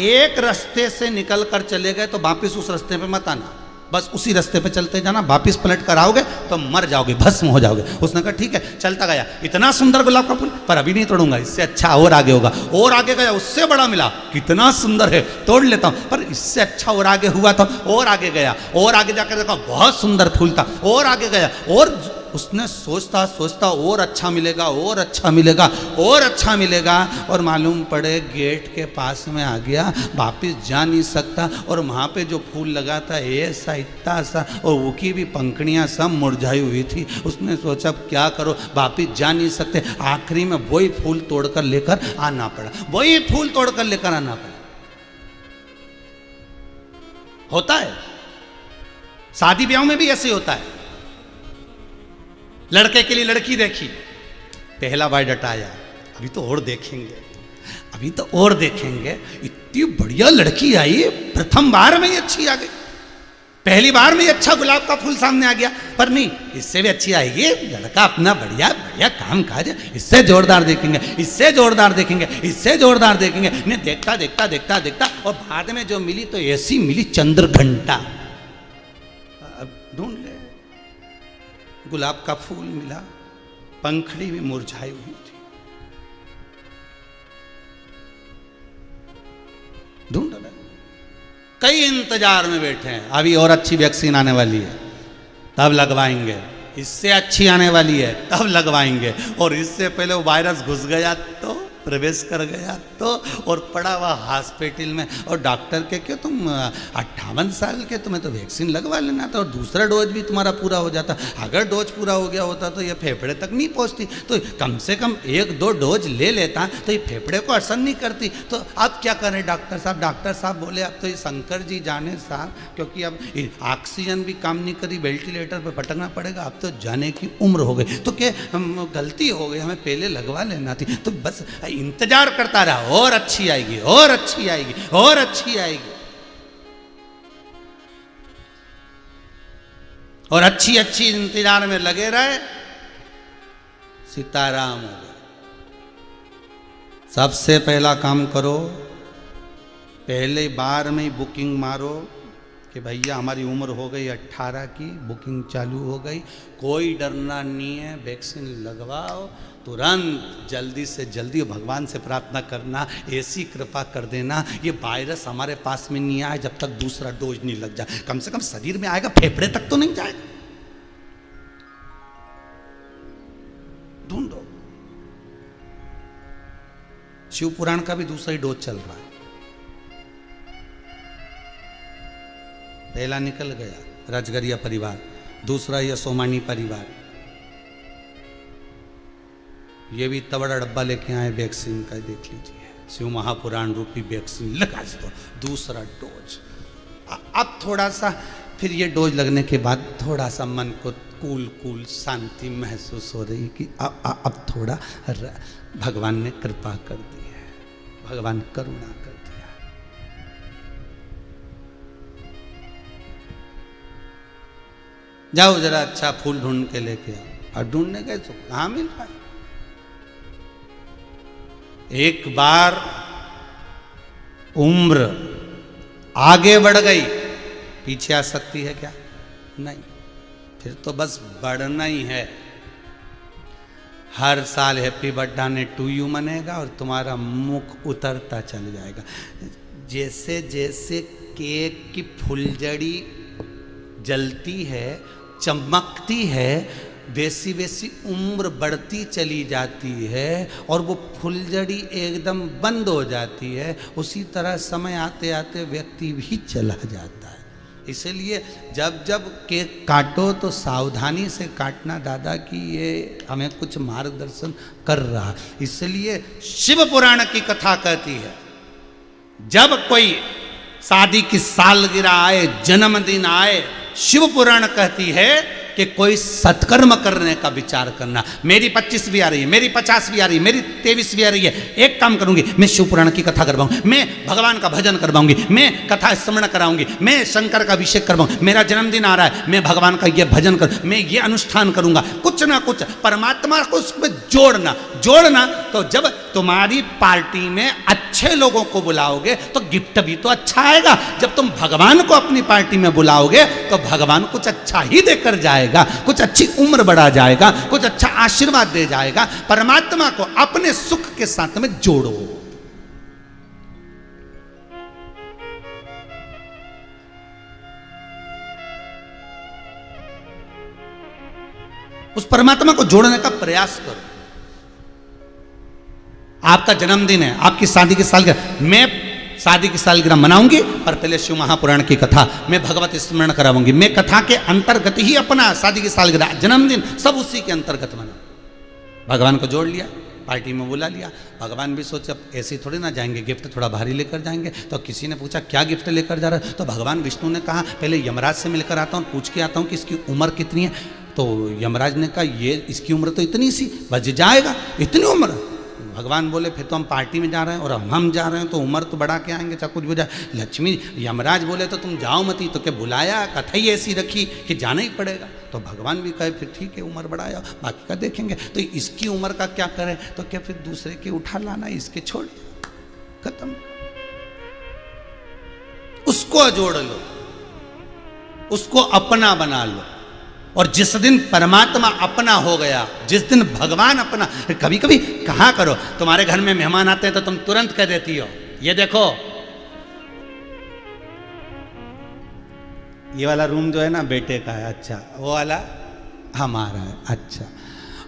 [SPEAKER 1] एक रास्ते से निकल कर चले गए तो वापिस उस रास्ते पे मत आना, बस उसी रास्ते पे चलते जाना, वापिस पलट कर आओगे तो मर जाओगे, भस्म हो जाओगे। उसने कहा ठीक है, चलता गया, इतना सुंदर गुलाब का फूल, पर अभी नहीं तोड़ूंगा, इससे अच्छा और आगे होगा। और आगे गया, उससे बड़ा मिला, कितना सुंदर है, तोड़ लेता हूं, पर इससे अच्छा और आगे हुआ था। और आगे गया, और आगे जाकर देखा बहुत सुंदर फूल था, और आगे गया, और उसने सोचता सोचता और अच्छा मिलेगा, और अच्छा मिलेगा, और अच्छा मिलेगा, और मालूम पड़े गेट के पास में आ गया, वापिस जा नहीं सकता। और वहाँ पे जो फूल लगा था ऐसा इतना सा, और वो की भी पंखड़ियाँ सब मुरझाई हुई थी। उसने सोचा क्या करो, वापिस जा नहीं सकते, आखिरी में वही फूल तोड़कर लेकर आना पड़ा, वही फूल तोड़कर लेकर आना पड़ा। होता है, शादी ब्याह में भी ऐसे होता है। लड़के के लिए लड़की देखी, पहला बायोडाटा आया, अभी तो और देखेंगे, अभी तो और देखेंगे, इतनी बढ़िया लड़की आई, प्रथम बार में ही अच्छी आ गई, पहली बार में ही अच्छा गुलाब का फूल सामने आ गया। पर नहीं, इससे भी अच्छी आएगी, लड़का अपना बढ़िया बढ़िया काम काज, इससे जोरदार देखेंगे, इससे जोरदार देखेंगे, इससे जोरदार देखेंगे। नहीं, देखता देखता देखता देखता, और बाद में जो मिली तो ऐसी मिली चंद्र घंटा। अब ढूंढ ले, गुलाब का फूल मिला, पंखड़ी भी मुरझाई हुई थी। ढूंढ रहे, कई इंतजार में बैठे हैं। अभी और अच्छी वैक्सीन आने वाली है तब लगवाएंगे, इससे अच्छी आने वाली है तब लगवाएंगे, और इससे पहले वो वायरस घुस गया तो, प्रवेश कर गया तो, और पड़ा हुआ हॉस्पिटल में। और डॉक्टर के क्यों तुम 58 साल के, तुम्हें तो वैक्सीन लगवा लेना था और दूसरा डोज भी तुम्हारा पूरा हो जाता। अगर डोज पूरा हो गया होता तो ये फेफड़े तक नहीं पहुंचती, तो कम से कम 1-2 डोज ले लेता तो ये फेफड़े को असर नहीं करती। तो अब क्या करें डॉक्टर साहब? डॉक्टर साहब बोले अब तो ये शंकर जी जाने साहब, क्योंकि अब ऑक्सीजन भी काम नहीं करी, वेंटिलेटर पर पटकना पड़ेगा, अब तो जाने की उम्र हो गई। तो क्या गलती हो गई, हमें पहले लगवा लेना थी। तो बस इंतजार करता रहा, और अच्छी आएगी, और अच्छी आएगी, और अच्छी आएगी, और अच्छी अच्छी इंतजार में लगे रहे। सीताराम हो गए। सबसे पहला काम करो, पहले बार में ही बुकिंग मारो कि भैया हमारी उम्र हो गई 18 की, बुकिंग चालू हो गई, कोई डरना नहीं है, वैक्सीन लगवाओ तुरंत, जल्दी से जल्दी। भगवान से प्रार्थना करना, ऐसी कृपा कर देना ये वायरस हमारे पास में नहीं आए जब तक दूसरा डोज नहीं लग जाए। कम से कम शरीर में आएगा, फेफड़े तक तो नहीं जाएगा। ढूंढो। शिव पुराण का भी दूसरा ही डोज चल रहा है। पहला निकल गया राजगरिया परिवार, दूसरा यह सोमानी परिवार, ये भी तबड़ा डब्बा लेके आए वैक्सीन का, देख लीजिए शिव महापुराण रूपी वैक्सीन लगा दो, दूसरा डोज। अब थोड़ा सा फिर ये डोज लगने के बाद थोड़ा सा मन को कूल शांति महसूस हो रही कि अब थोड़ा भगवान ने कृपा कर दी है, भगवान करुणा कर दिया। जाओ जरा अच्छा फूल ढूंढ के लेके आओ। और ढूंढने गए तो कहाँ मिल पाए। एक बार उम्र आगे बढ़ गई, पीछे आ सकती है क्या? नहीं, फिर तो बस बढ़ना ही है। हर साल हैप्पी बर्थडे टू यू मनेगा और तुम्हारा मुख उतरता चल जाएगा। जैसे जैसे केक की फुलझड़ी जलती है, चमकती है, वैसी वैसी उम्र बढ़ती चली जाती है और वो फुलझड़ी एकदम बंद हो जाती है। उसी तरह समय आते आते व्यक्ति भी चला जाता है। इसलिए जब जब केक काटो तो सावधानी से काटना दादा, कि ये हमें कुछ मार्गदर्शन कर रहा। इसलिए शिव पुराण की कथा कहती है, जब कोई शादी की सालगिरह आए, जन्मदिन आए, शिव पुराण कहती है कि कोई सत्कर्म करने का विचार करना। मेरी 25 भी आ रही है, मेरी 50 भी आ रही है, मेरी 23 भी आ रही है। एक काम करूंगी, मैं शिव पुराण की कथा करवाऊंगी, मैं भगवान का भजन करवाऊंगी, मैं कथा स्मरण कराऊंगी, मैं शंकर का अभिषेक करवाऊंगी, मेरा जन्मदिन आ रहा है, मैं भगवान का ये भजन कर, मैं ये अनुष्ठान करूंगा। कुछ ना कुछ परमात्मा को उसमें जोड़ना। तो जब तुम्हारी पार्टी में अच्छे लोगों को बुलाओगे तो गिफ्ट भी तो अच्छा आएगा। जब तुम भगवान को अपनी पार्टी में बुलाओगे तो भगवान कुछ अच्छा ही देकर जाएगा, कुछ अच्छी उम्र बढ़ा जाएगा, कुछ अच्छा आशीर्वाद दे जाएगा। परमात्मा को अपने सुख के साथ में जोड़ो। उस परमात्मा को जोड़ने का प्रयास करो। आपका जन्मदिन है, आपकी शादी की सालगिरह, मैं शादी की सालगिरह मनाऊंगी, पर पहले शिव महापुराण की कथा, मैं भगवत स्मरण कराऊंगी। मैं कथा के अंतर्गत ही अपना शादी की सालगिरह, जन्मदिन सब उसी के अंतर्गत मना। भगवान को जोड़ लिया, पार्टी में बुला लिया। भगवान भी सोचे अब ऐसे थोड़ी ना जाएंगे, गिफ्ट थोड़ा भारी लेकर जाएंगे। तो किसी ने पूछा क्या गिफ्ट लेकर जा रहा है? तो भगवान विष्णु ने कहा पहले यमराज से मिलकर आता हूँ, पूछ के आता हूँ कि इसकी उम्र कितनी है। तो यमराज ने कहा ये इसकी उम्र तो इतनी सी, बच जाएगा, इतनी उम्र। भगवान बोले फिर तो हम पार्टी में जा रहे हैं और हम जा रहे हैं तो उम्र तो बढ़ा के आएंगे, चाहे कुछ भी जाए। लक्ष्मी यमराज बोले तो तुम जाओ मत ही, तो क्या बुलाया, कथा ही ऐसी रखी कि जाना ही पड़ेगा। तो भगवान भी कहे फिर ठीक है उम्र बढ़ाया, बाकी का देखेंगे। तो इसकी उम्र का क्या करें? तो क्या फिर दूसरे की उठा लाना, इसके छोड़, खत्म। उसको जोड़ लो, उसको अपना बना लो। और जिस दिन परमात्मा अपना हो गया, जिस दिन भगवान अपना, कभी कभी कहा करो तुम्हारे घर में मेहमान आते हैं तो तुम तुरंत कह देती हो ये देखो ये वाला रूम जो है ना बेटे का है, अच्छा वो वाला हमारा है, अच्छा।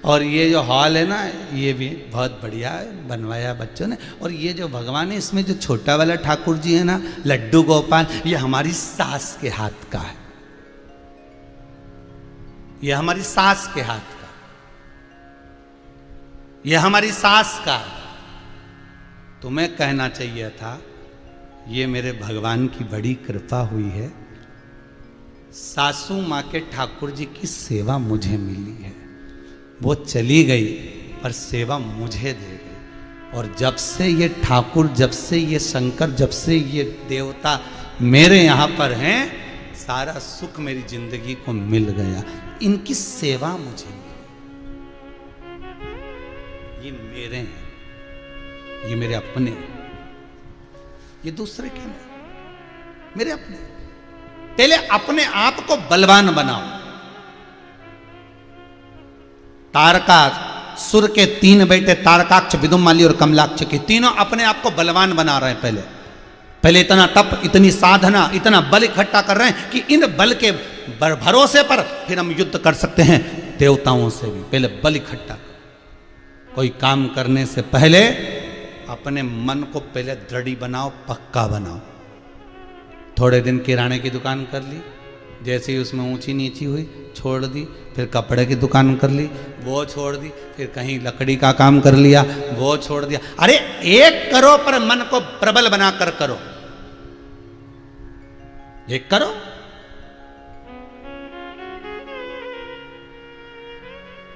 [SPEAKER 1] और ये जो हॉल है ना ये भी बहुत बढ़िया है, बनवाया बच्चों ने। और ये जो भगवान है इसमें जो छोटा वाला ठाकुर जी है ना लड्डू गोपाल, ये हमारी सास के हाथ का है, ये हमारी सास के हाथ का, ये हमारी सास का। तुम्हें कहना चाहिए था ये मेरे भगवान की बड़ी कृपा हुई है, सासू माँ के ठाकुर जी की सेवा मुझे मिली है। वो चली गई पर सेवा मुझे दे गई। और जब से ये ठाकुर, जब से ये शंकर, जब से ये देवता मेरे यहाँ पर हैं, सारा सुख मेरी जिंदगी को मिल गया। इनकी सेवा मुझे मिली, ये मेरे हैं, ये मेरे अपने, ये दूसरे के नहीं, मेरे अपने। पहले अपने आप को बलवान बनाओ। तारका सुर के 3 बेटे तारकाक्ष, विदुमाली और कमलाक्ष के तीनों अपने आप को बलवान बना रहे हैं। पहले इतना तप, इतनी साधना, इतना बल इकट्ठा कर रहे हैं कि इन बल के भरोसे पर फिर हम युद्ध कर सकते हैं देवताओं से भी। पहले बल इकट्ठा कर। कोई काम करने से पहले अपने मन को पहले दृढ़ बनाओ, पक्का बनाओ। थोड़े दिन किराने की दुकान कर ली, जैसे ही उसमें ऊंची नीची हुई छोड़ दी। फिर कपड़े की दुकान कर ली, वो छोड़ दी। फिर कहीं लकड़ी का काम कर लिया, वो छोड़ दिया। अरे एक करो पर मन को प्रबल बनाकर करो, एक करो।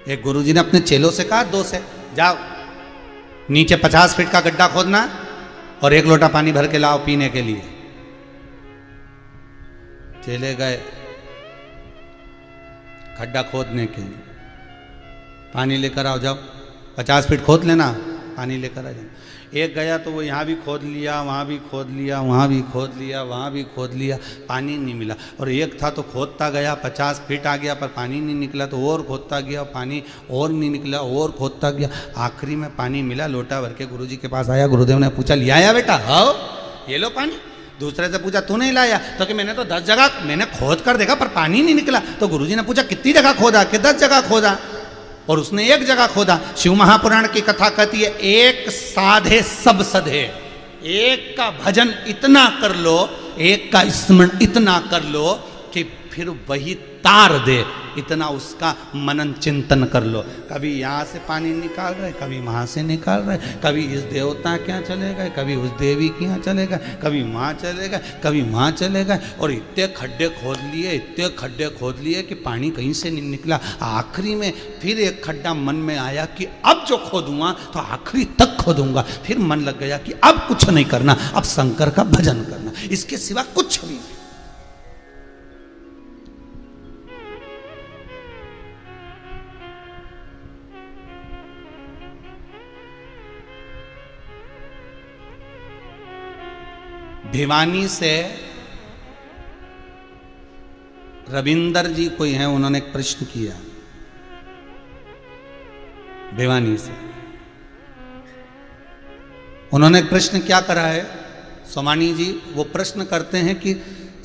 [SPEAKER 1] एक गुरुजी ने अपने चेलों से कहा, 2 से जाओ नीचे 50 फीट का गड्ढा खोदना और 1 लोटा पानी भर के लाओ पीने के लिए। चले गए खड्डा खोदने के लिए, पानी लेकर आओ, जाओ 50 फीट खोद लेना, पानी लेकर आ जाओ। एक गया तो वो यहाँ भी खोद लिया, वहाँ भी खोद लिया, वहाँ भी खोद लिया, वहाँ भी खोद लिया, पानी नहीं मिला। और एक था तो खोदता गया, 50 फीट आ गया पर पानी नहीं निकला, तो और खोदता गया, पानी और नहीं निकला, और खोदता गया। आखिरी में पानी मिला, लोटा भर के गुरुजी के पास आया। गुरुदेव ने पूछा, लिया आया बेटा? हाँ, ये लो पानी। दूसरे से पूछा, तू नहीं लाया? तो कि मैंने तो 10 जगह मैंने खोद कर देखा पर पानी नहीं निकला। तो गुरुजी ने पूछा, कितनी जगह खोदा? कि 10 जगह खोदा। और उसने 1 जगह खोदा। शिव महापुराण की कथा कहती है, एक साधे सब सधे। एक का भजन इतना कर लो, एक का स्मरण इतना कर लो कि फिर वही तार दे, इतना उसका मनन चिंतन कर लो। कभी यहाँ से पानी निकाल रहे, कभी वहाँ से निकाल रहे, कभी इस देवता के यहाँ चले गए, कभी उस देवी के यहाँ चले गए, कभी वहाँ चले गए, कभी वहाँ चले गए। और इतने खड्डे खोद लिए, इतने खड्डे खोद लिए कि पानी कहीं से नहीं निकला। आखिरी में फिर एक खड्डा मन में आया कि अब जो खोदूंगा तो आखिरी तक खोदूंगा। फिर मन लग गया कि अब कुछ नहीं करना, अब शंकर का भजन करना, इसके सिवा कुछ भी नहीं। भिवानी से रविंदर जी कोई हैं, उन्होंने एक प्रश्न किया भिवानी से। उन्होंने एक प्रश्न क्या करा है सोमानी जी? वो प्रश्न करते हैं कि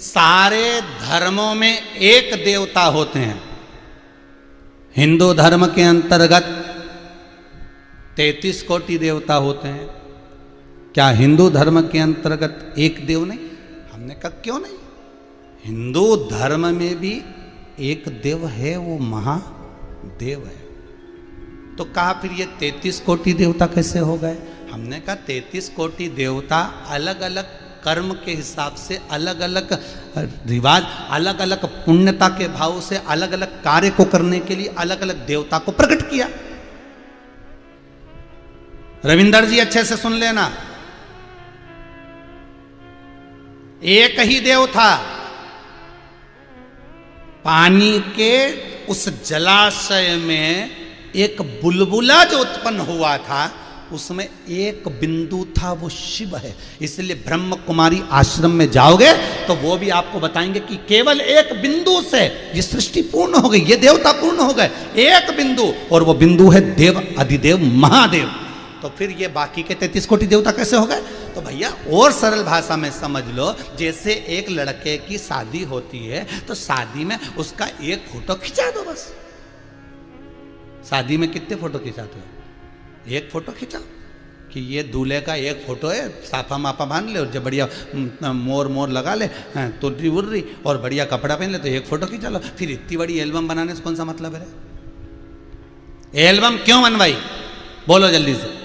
[SPEAKER 1] सारे धर्मों में एक देवता होते हैं। हिंदू धर्म के अंतर्गत 33 कोटि देवता होते हैं, क्या हिंदू धर्म के अंतर्गत एक देव नहीं? हमने कहा क्यों नहीं, हिंदू धर्म में भी एक देव है, वो महादेव है। तो कहा फिर ये 33 कोटि देवता कैसे हो गए? हमने कहा 33 कोटि देवता अलग अलग कर्म के हिसाब से, अलग अलग रिवाज, अलग अलग पुण्यता के भाव से अलग अलग कार्य को करने के लिए अलग अलग देवता को प्रकट किया। रविंदर जी अच्छे से सुन लेना, एक ही देव था। पानी के उस जलाशय में एक बुलबुला जो उत्पन्न हुआ था, उसमें एक बिंदु था, वो शिव है। इसलिए ब्रह्म कुमारी आश्रम में जाओगे तो वो भी आपको बताएंगे कि केवल एक बिंदु से ये सृष्टि पूर्ण हो गई, ये देवता पूर्ण हो गए, एक बिंदु। और वो बिंदु है देव अधिदेव महादेव। तो फिर ये बाकी के 33 कोटि देवता कैसे हो गए? तो तो भैया और सरल भाषा में समझ लो, जैसे एक लड़के की शादी होती है तो शादी में उसका एक फोटो खिंचा दो बस। शादी में कितने फोटो खिंचाते हो? एक फोटो खिंचाओ कि ये दूल्हे का एक फोटो है, साफा मापा बांध ले और जब बढ़िया मोर मोर लगा ले, तुर्री उर्री और बढ़िया कपड़ा पहन ले, तो एक फोटो खिंचा लो। फिर इतनी बड़ी एल्बम बनाने से कौन सा मतलब है? एल्बम क्यों बनवाई? बोलो जल्दी से,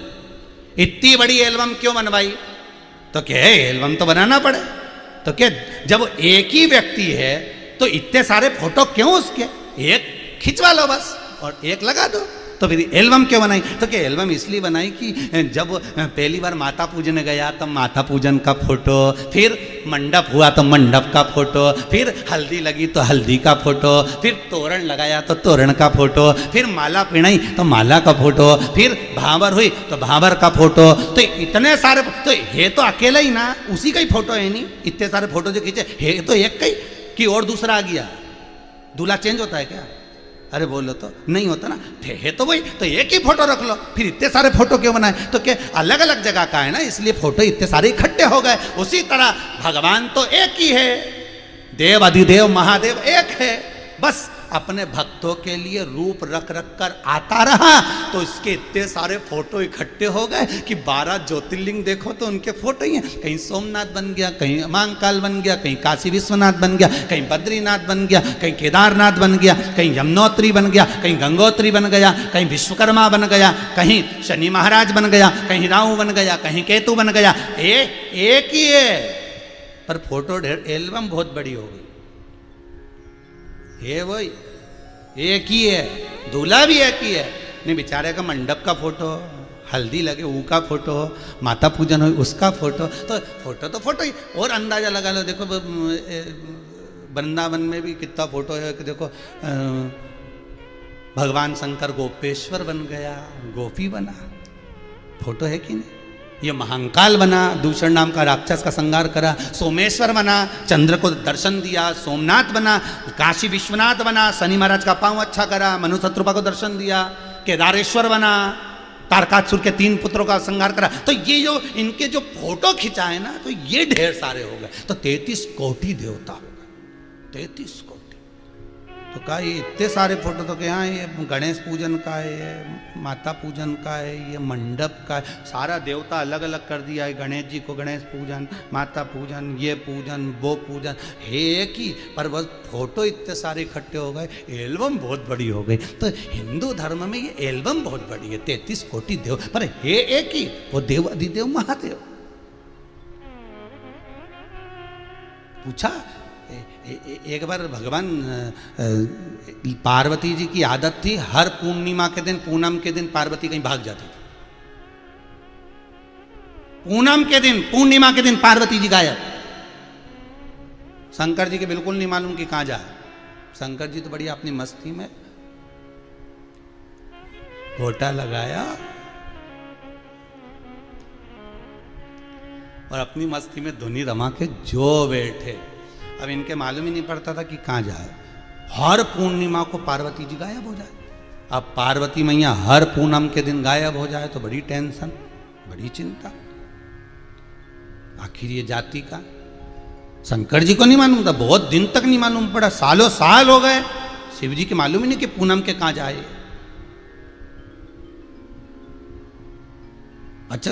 [SPEAKER 1] इतनी बड़ी एल्बम क्यों बनवाई? तो क्या है, एल्बम तो बनाना पड़े। तो क्या जब एक ही व्यक्ति है तो इतने सारे फोटो क्यों उसके? एक खिंचवा लो बस और एक लगा दो। तो फिर एल्बम क्यों बनाई? तो क्या एल्बम इसलिए बनाई कि जब पहली बार माता पूजन गया तब माता पूजन का फोटो, फिर मंडप हुआ तो मंडप का फोटो, फिर हल्दी लगी तो हल्दी का फोटो, फिर तोरण लगाया तो तोरण का फोटो, फिर माला पिणाई तो माला का फोटो, फिर भावर हुई तो भावर का फोटो। तो इतने सारे, तो ये तो अकेला ही ना, उसी का ही फोटो है नहीं। इतने सारे फोटो जो खींचे है तो एक का ही कि और दूसरा आ गया? दूल्हा चेंज होता है क्या? अरे बोलो तो नहीं होता ना, है तो वही, तो एक ही फोटो रख लो। फिर इतने सारे फोटो क्यों बनाए? तो क्या अलग अलग जगह का है ना, इसलिए फोटो इतने सारे इकट्ठे हो गए। उसी तरह भगवान तो एक ही है, देव अधिदेव महादेव एक है, बस अपने भक्तों के लिए रूप रख रख कर आता रहा। तो इसके इतने सारे फोटो इकट्ठे हो गए कि 12 ज्योतिर्लिंग देखो तो उनके फोटो ही हैं। कहीं सोमनाथ बन गया, कहीं महाकाल बन गया, कहीं काशी विश्वनाथ बन गया, कहीं बद्रीनाथ बन गया, कहीं केदारनाथ बन गया, कहीं यमुनोत्री बन गया, कहीं गंगोत्री बन गया, कहीं विश्वकर्मा बन गया, कहीं शनि महाराज बन गया, कहीं राहु बन गया, कहीं केतु बन गया। एक ही है पर फोटो ढेर, एल्बम बहुत बड़ी हो गई। ये वही एक ही है, दूल्हा भी एक ही है। नहीं, बेचारे का मंडप का फोटो, हल्दी लगे वो का फोटो, माता पूजन हो उसका फोटो, तो फोटो ही। और अंदाजा लगा लो, देखो वृंदावन में भी कितना फोटो है। देखो भगवान शंकर गोपेश्वर बन गया, गोपी बना, फोटो है कि नहीं? ये महाकाल बना, दूषण नाम का राक्षस का संहार करा, सोमेश्वर बना, चंद्र को दर्शन दिया, सोमनाथ बना, काशी विश्वनाथ बना, शनि महाराज का पांव अच्छा करा, मनु शत्रुपा को दर्शन दिया, केदारेश्वर बना, तारकासुर के 3 पुत्रों का संहार करा। तो ये जो इनके जो फोटो खिंचाए ना, तो ये ढेर सारे हो गए। तो 33 कोटि देवता हो गए, 33 कोटि। तो कहा ये इतने सारे फोटो, तो क्या ये गणेश पूजन का है, ये माता पूजन का है, ये मंडप का है, सारा देवता अलग अलग कर दिया है। गणेश जी को गणेश पूजन, माता पूजन, ये पूजन, वो पूजन है एक ही, पर बस फोटो इतने सारे इकट्ठे हो गए, एल्बम बहुत बड़ी हो गई। तो हिंदू धर्म में ये एल्बम बहुत बड़ी है, 33 कोटि देव, पर है एक ही, वो देव अधिदेव महादेव। पूछा एक बार, भगवान पार्वती जी की आदत थी, हर पूर्णिमा के दिन, पूनम के दिन पार्वती कहीं भाग जाती थी। पूनम के दिन, पूर्णिमा के दिन पार्वती जी गायब। शंकर जी के बिल्कुल नहीं मालूम कि कहां जाए। शंकर जी तो बढ़िया अपनी मस्ती में घोटा लगाया और अपनी मस्ती में धुनी रमा के जो बैठे। अब इनके मालूम ही नहीं पड़ता था कि कहाँ जाए। हर पूर्णिमा को पार्वती जी गायब हो जाए। अब पार्वती मैया हर पूनम के दिन गायब हो जाए तो बड़ी टेंशन, बड़ी चिंता। आखिर ये जाति का शंकर जी को नहीं मालूम था, बहुत दिन तक नहीं मालूम पड़ा, सालों साल हो गए शिव जी के मालूम ही नहीं कि पूनम के कहाँ जाए। अच्छा,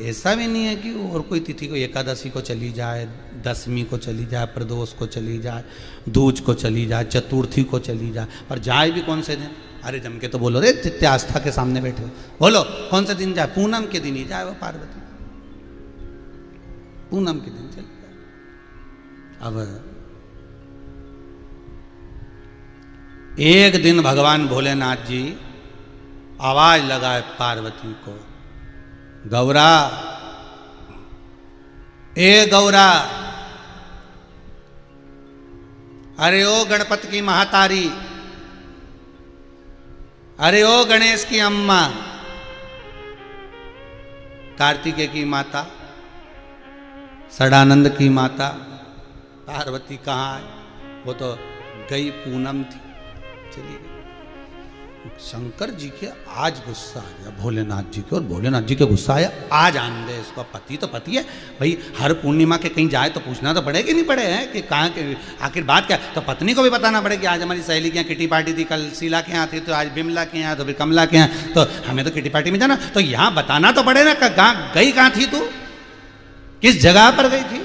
[SPEAKER 1] ऐसा भी नहीं है कि और कोई तिथि को, एकादशी को चली जाए, दशमी को चली जाए, प्रदोष को चली जाए, दूज को चली जाए, चतुर्थी को चली जाए, पर जाए भी कौन से दिन? अरे जम के तो बोलो रे, जितने आस्था के सामने बैठे हो, बोलो कौन से दिन जाए? पूनम के दिन ही जाए वो पार्वती, पूनम के दिन चली जाए। अब एक दिन भगवान भोलेनाथ जी आवाज लगाए पार्वती को, गौरा, ए गौरा, अरे ओ गणपति की महातारी, अरे ओ गणेश की अम्मा, कार्तिकेय की माता, सदानंद की माता, पार्वती कहाँ है? वो तो गई पूनम थी, चली गई। शंकर जी के आज गुस्सा आ गया भोलेनाथ जी के, और भोलेनाथ जी के गुस्सा आया, आज आन दे इसको, पति तो पति है भाई, हर पूर्णिमा के कहीं जाए तो पूछना तो पड़े कि नहीं पड़े हैं कि कहाँ के आखिर बात क्या, तो पत्नी को भी बताना पड़े कि आज हमारी सहेली के यहाँ किटी पार्टी थी, कल शीला के यहाँ थी, तो आज बिमला के यहाँ, तो फिर कमला के यहाँ, तो हमें तो किटी पार्टी में जाना, तो यहाँ बताना तो पड़े ना, गई कहाँ थी तू, किस जगह पर गई थी।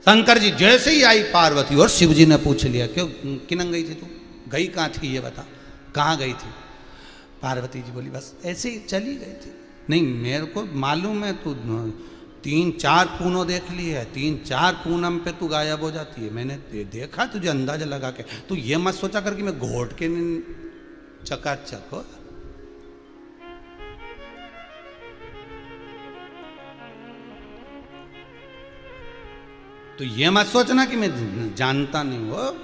[SPEAKER 1] शंकर जी जैसे ही आई पार्वती, और शिव जी ने पूछ लिया क्यों किनंग गई थी तू, गई कहाँ थी ये बता, कहाँ गई थी। पार्वती जी बोली बस ऐसे ही चली गई थी। नहीं मेरे को मालूम है तू 3-4 पूनों देख ली है, 3-4 पूनम पे तू गायब हो जाती है, मैंने देखा तुझे अंदाजा लगा के, तू ये मत सोचा कर कि मैं घोट के चकाचक हो। तो ये मत सोचना कि मैं जानता नहीं हो,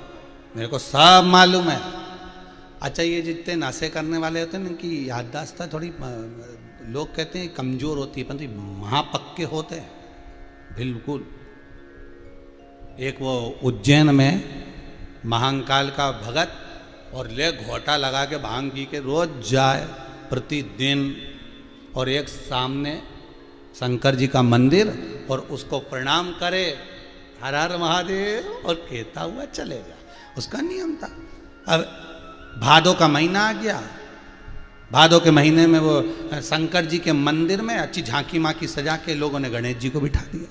[SPEAKER 1] मेरे को सब मालूम है। अच्छा ये जितने नशे करने वाले होते हैं ना, कि याददाश्त थोड़ी लोग कहते हैं कमज़ोर होती है, परंतु महापक्के होते हैं बिल्कुल। एक वो उज्जैन में महाकाल का भगत, और ले घोटा लगा के भांग पी के रोज जाए प्रतिदिन, और एक सामने शंकर जी का मंदिर, और उसको प्रणाम करे हर हर महादेव, और कहता हुआ चले जाए, उसका नियम था। अब भादों का महीना आ गया, भादों के महीने में वो शंकर जी के मंदिर में अच्छी झांकी माकी सजा के लोगों ने गणेश जी को बिठा दिया।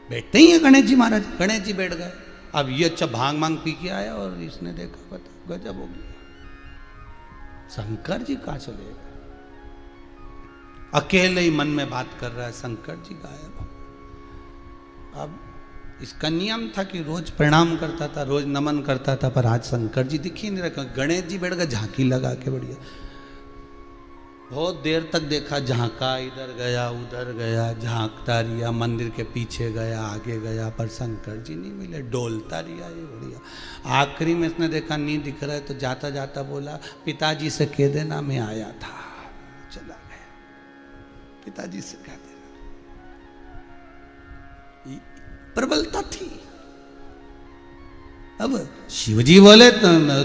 [SPEAKER 1] बैठते ही है गणेश जी महाराज, गणेश जी बैठ गए। अब ये अच्छा भांग मांग पी के आया, और इसने देखा पता गजब हो गया, शंकर जी कहाँ चले गए, अकेले ही मन में बात कर रहा है, शंकर जी गायब। अब इसका नियम था कि रोज प्रणाम करता था, रोज नमन करता था, पर आज शंकर जी दिख ही नहीं रहे। गणेश जी बैठ गए झांकी लगा के बढ़िया, बहुत देर तक देखा, झांका, इधर गया उधर गया, झांकता रिया, मंदिर के पीछे गया आगे गया, पर शंकर जी नहीं मिले, डोलता रिया ये बढ़िया। आखिरी में इसने देखा नहीं दिख रहा है, तो जाता जाता बोला पिताजी से कह देना मैं आया था। चला गया, पिताजी से कह देना। प्रबलता थी। अब शिवजी बोले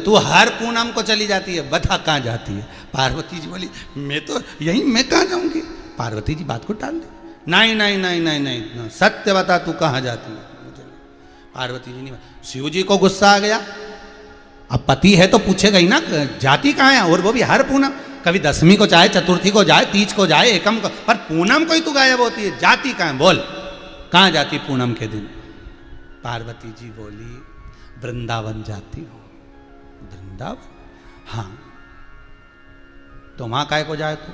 [SPEAKER 1] तू हर पूनम को चली जाती है, बता कहाँ जाती है। पार्वती जी बोली मैं तो यही, मैं कहाँ जाऊंगी। पार्वती जी बात को टाल दी, नहीं नहीं नहीं नहीं नहीं, सत्य बता तू कहाँ जाती है। पार्वती जी नहीं, शिव जी को गुस्सा आ गया, अब पति है तो पूछेगा ही ना जाती कहाँ है, और वो भी हर पूनम, कभी 10वीं को जाए, चतुर्थी को जाए, तीज को जाए, एकम को, पर पूनम को ही तू गायब होती है, जाती कहाँ है बोल, कहाँ जाती पूनम के दिन। पार्वती जी बोली वृंदावन जाती हूँ। वृंदावन? हाँ, तो वहाँ काय को जाए तू,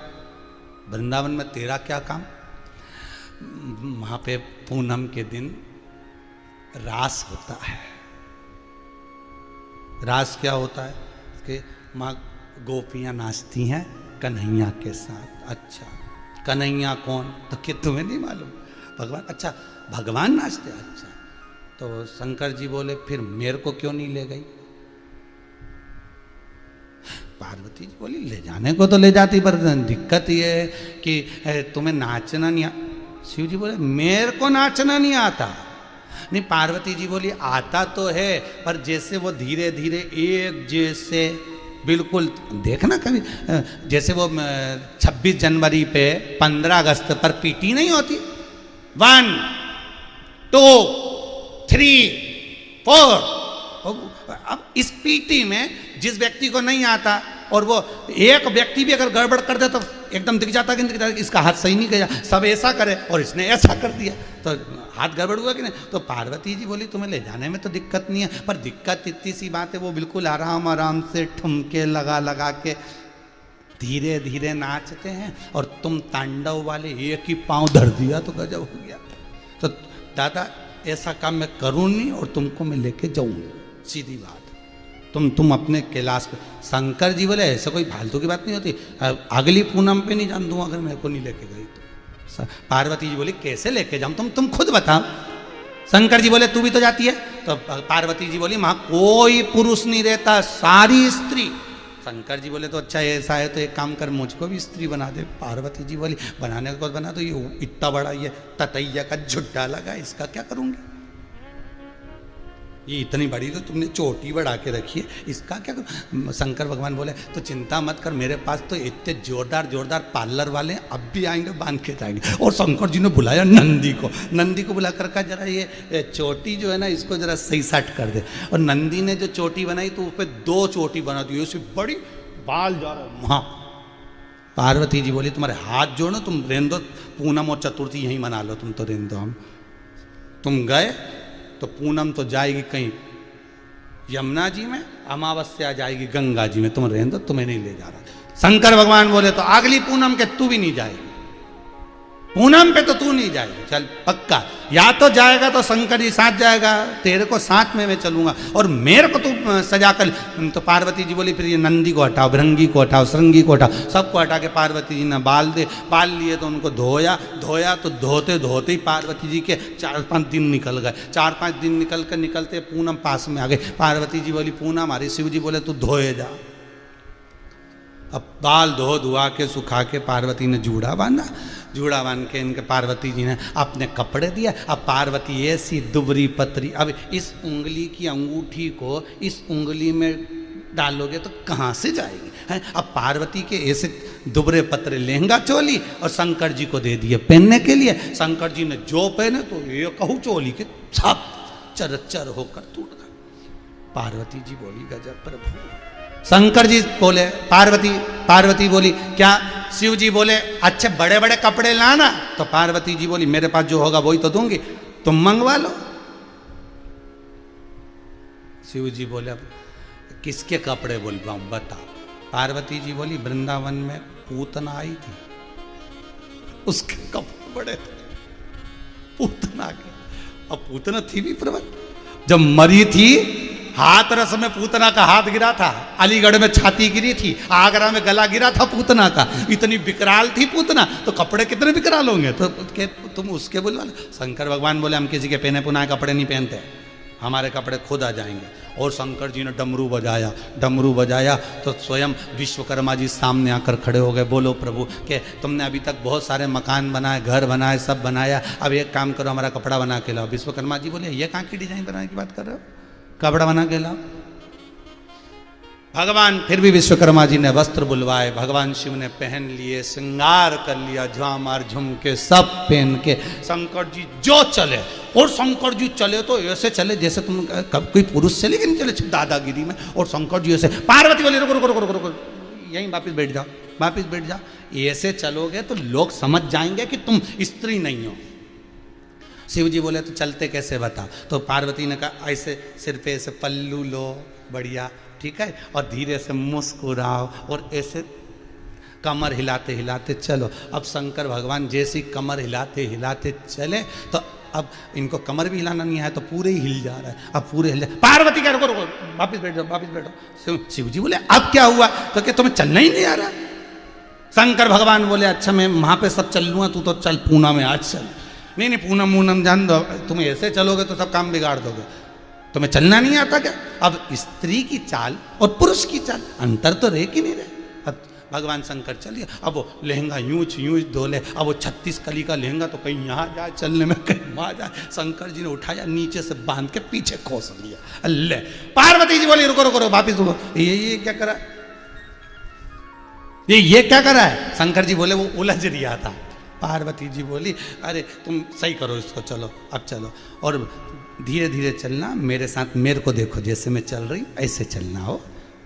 [SPEAKER 1] वृंदावन में तेरा क्या काम। वहाँ पे पूनम के दिन रास होता है। रास क्या होता है कि माँ गोपियाँ नाचती हैं कन्हैया के साथ। अच्छा, कन्हैया कौन, तो क्या तुम्हें नहीं मालूम, भगवान। अच्छा, भगवान नाचते, अच्छा। तो शंकर जी बोले फिर मेरे को क्यों नहीं ले गई। पार्वती जी बोली ले जाने को तो ले जाती, पर दिक्कत ये है कि तुम्हें नाचना नहीं शिव जी बोले मेरे को नाचना नहीं आता। नहीं, पार्वती जी बोली आता तो है, पर जैसे वो धीरे धीरे एक जैसे बिल्कुल, देखना कभी जैसे वो 26 जनवरी पे 15 अगस्त पर पीटी नहीं होती, 1 2 3 4। अब इस पीटी में जिस व्यक्ति को नहीं आता, और वो एक व्यक्ति भी अगर गड़बड़ कर दे तो एकदम दिख जाता कि नहीं दिख जाता, इसका हाथ सही नहीं गया, सब ऐसा करे और इसने ऐसा कर दिया, तो हाथ गड़बड़ हुआ कि नहीं। तो पार्वती जी बोली तुम्हें ले जाने में तो दिक्कत नहीं है, पर दिक्कत इतनी सी बात है, वो बिल्कुल आराम आराम से ठुमके लगा लगा के धीरे धीरे नाचते हैं, और तुम तांडव वाले एक ही पाँव धर दिया तो गजब हो गया। तो दादा ऐसा काम मैं करूँ नहीं, और तुमको मैं लेके जाऊँगी, सीधी बात। तुम अपने कैलाश पे। शंकर जी बोले ऐसा कोई फालतू की बात नहीं होती, अगली पूनम पे नहीं जान दूंगा अगर मेरे को नहीं लेके गई तो। पार्वती जी बोली कैसे लेके जाऊँ, तुम खुद बताओ। शंकर जी बोले तू भी तो जाती है। तो पार्वती जी बोली वहाँ कोई पुरुष नहीं रहता, सारी स्त्री। शंकर जी बोले तो अच्छा ऐसा है तो एक काम कर, मुझको भी स्त्री बना दे। पार्वती जी बोली बनाने को बना, तो ये इतना बड़ा ये ततैया का झुड्डा लगा, इसका क्या करूँगी। ये इतनी बड़ी तो तुमने चोटी बढ़ा के रखी है, इसका क्या करूं? शंकर भगवान बोले तो चिंता मत कर, मेरे पास तो इतने जोरदार जोरदार पार्लर वाले हैं, अब भी आएंगे बांध के जाएंगे। और शंकर जी ने बुलाया नंदी को बुला कर कहा जरा ये चोटी जो है ना इसको जरा सही सेट कर दे। और नंदी ने जो चोटी बनाई तो उस पर 2 चोटी बना दी, उससे बड़ी बाल जा रहा। हाँ, पार्वती जी बोली तुम्हारे हाथ जोड़ो, तुम रहने दो, पूनम और चतुर्थी यहीं मना लो, तुम तो रहने दो। हम तुम गए तो पूनम तो जाएगी कहीं यमुना जी में, अमावस्या जाएगी गंगा जी में, तुम रहने दो, तुम्हें नहीं ले जा रहा। शंकर भगवान बोले तो अगली पूनम के तू भी नहीं जाएगी, पूनम पे तो तू नहीं जाएगी, चल पक्का। या तो जाएगा तो शंकर जी साथ जाएगा, तेरे को साथ में मैं चलूंगा, और मेरे को तू सजा कर। तो पार्वती जी बोली फिर ये नंदी को हटाओ, भृंगी को हटाओ, श्रृंगी को हटाओ, सबको हटा के पार्वती जी ने बाल लिए तो उनको धोया तो धोते धोते ही पार्वती जी के 4-5 दिन निकल गए। 4-5 दिन निकलते पूनम पास में आ गई। पार्वती जी बोली पूनम हमारी, शिव जी बोले तू धोए जा। अब बाल धुआ के सुखा के पार्वती ने जूड़ा बांध के इनके पार्वती जी ने अपने कपड़े दिया। अब पार्वती ऐसी दुबरी पतरी, अब इस उंगली की अंगूठी को इस उंगली में डालोगे तो कहाँ से जाएगी है। अब पार्वती के ऐसे दुबरे पतरे लहंगा चोली और शंकर जी को दे दिए पहनने के लिए। शंकर जी ने जो पहने तो ये कहूँ चोली के छप चरचर होकर टूट गए। पार्वती जी बोली गजब प्रभु। शंकर जी बोले पार्वती बोली क्या? शिव जी बोले अच्छे बड़े बड़े कपड़े लाना। तो पार्वती जी बोली मेरे पास जो होगा वही तो दूंगी, तुम मंगवा लो। शिव जी बोले अब किसके कपड़े बोलवाऊं बताओ। पार्वती जी बोली वृंदावन में पूतना आई थी, उसके कपड़े बड़े थे पूतना के। अब पूतना थी भी प्रबल, जब मरी थी हाथरस में पूतना का हाथ गिरा था, अलीगढ़ में छाती गिरी थी, आगरा में गला गिरा था पूतना का। इतनी विकराल थी पूतना, तो कपड़े कितने विकराल होंगे। तो तुम उसके बोलवा। शंकर भगवान बोले हम किसी के पहने पुनाए कपड़े नहीं पहनते, हमारे कपड़े खुद आ जाएंगे। और शंकर जी ने डमरू बजाया तो स्वयं विश्वकर्मा जी सामने आकर खड़े हो गए। बोलो प्रभु कि तुमने अभी तक बहुत सारे मकान बनाए, घर बनाए, सब बनाया, अब एक काम करो हमारा कपड़ा बना के लाओ। विश्वकर्मा जी बोले ये कहाँ की डिजाइन बनाने की बात कर रहे हो, कपड़ा बना के लाओ। भगवान फिर भी विश्वकर्मा जी ने वस्त्र बुलवाए, भगवान शिव ने पहन लिए, श्रृंगार कर लिया, झामार झुमके सब पहन के शंकर जी जो चले। और शंकर जी चले तो ऐसे चले जैसे तुम कब कोई पुरुष चले कि नहीं चले दादागिरी में। और शंकर जी ऐसे, पार्वती बोले रुको यहीं वापिस बैठ जाओ। ऐसे चलोगे तो लोग समझ जाएंगे कि तुम स्त्री नहीं हो। शिव जी बोले तो चलते कैसे बता। तो पार्वती ने कहा ऐसे सिर पे ऐसे पल्लू लो बढ़िया, ठीक है, और धीरे से मुस्कुराओ और ऐसे कमर हिलाते हिलाते चलो। अब शंकर भगवान जैसी कमर हिलाते हिलाते चले तो अब इनको कमर भी हिलाना नहीं आया तो पूरे ही हिल जा रहा है। अब पूरे हिल जा, पार्वती कह रुको वापिस बैठो। शिव जी बोले अब क्या हुआ? तो क्या तुम्हें चलना ही नहीं आ रहा? शंकर भगवान बोले अच्छा मैं वहां पे सब चल लूंगा, तू तो चल पूना में आज चल। नहीं पूनम जान दो, तुम ऐसे चलोगे तो सब काम बिगाड़ दोगे, तुम्हें चलना नहीं आता क्या? अब स्त्री की चाल और पुरुष की चाल अंतर तो रहे कि नहीं रहे। अब भगवान शंकर चलिए, अब वो लहंगा यूं धोले, अब वो 36 कली का लहंगा तो कहीं यहाँ जाए चलने में, कहीं वहाँ जाए। शंकर जी ने उठाया नीचे से बांध के पीछे खोस लिया। अल्ले पार्वती जी बोली रुको वापिस रुको, ये क्या करा, ये क्या करा है? शंकर जी बोले वो उलझ रिया था। पार्वती जी बोली अरे तुम सही करो इसको, चलो अब चलो और धीरे धीरे चलना मेरे साथ, मेरे को देखो जैसे मैं चल रही ऐसे चलना हो,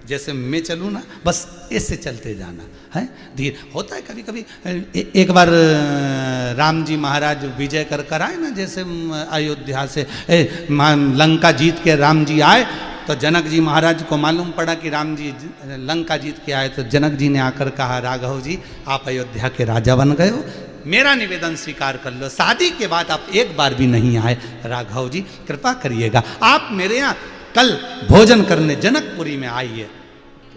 [SPEAKER 1] जैसे मैं चलूँ ना बस ऐसे चलते जाना है। धीरे होता है कभी कभी। एक बार राम जी महाराज विजय कर आए ना, जैसे अयोध्या से लंका जीत के राम जी आए तो जनक जी महाराज को मालूम पड़ा कि राम जी लंका जीत के आए। तो जनक जी ने आकर कहा राघव जी आप अयोध्या के राजा बन गए हो, मेरा निवेदन स्वीकार कर लो, शादी के बाद आप एक बार भी नहीं आए, राघव जी कृपा करिएगा आप मेरे यहाँ कल भोजन करने जनकपुरी में आइए।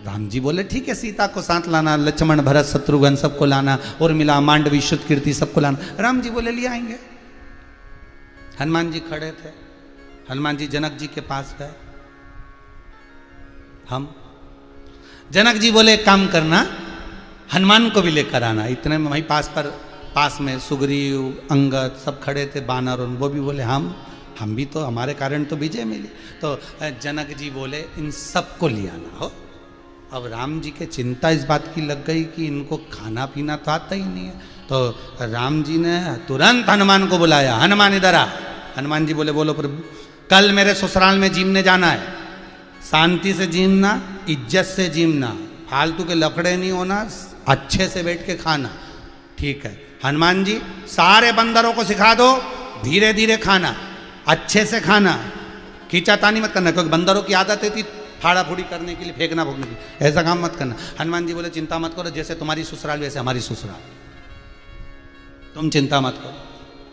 [SPEAKER 1] राम जी बोले ठीक है, सीता को साथ लाना, लक्ष्मण भरत शत्रुघ्न सबको लाना, और मिला मांडवी शुद्ध कीर्ति सबको लाना। राम जी बोले ले आएंगे। हनुमान जी खड़े थे, हनुमान जी जनक जी के पास गए। हम जनक जी बोले काम करना हनुमान को भी लेकर आना। इतने में वहीं पास में सुग्रीव अंगद सब खड़े थे, बानर, और वो भी बोले हम भी तो, हमारे कारण तो विजय मिली। तो जनक जी बोले इन सबको लिया ना हो। अब राम जी के चिंता इस बात की लग गई कि इनको खाना पीना तो आता ही नहीं है। तो राम जी ने तुरंत हनुमान को बुलाया, हनुमान इधर आ। हनुमान जी बोले बोलो प्रभु, कल मेरे ससुराल में जीमने जाना है, शांति से जीमना, इज्जत से जीमना, फालतू के लफड़े नहीं होना, अच्छे से बैठ के खाना। ठीक है हनुमान जी, सारे बंदरों को सिखा दो धीरे धीरे खाना, अच्छे से खाना, खींचातानी मत करना, क्योंकि बंदरों की आदत है फाड़ा फूड़ी करने के लिए, फेंकना फूकने के लिए, ऐसा काम मत करना। हनुमान जी बोले चिंता मत करो, जैसे तुम्हारी ससुराल वैसे हमारी ससुराल, तुम चिंता मत करो।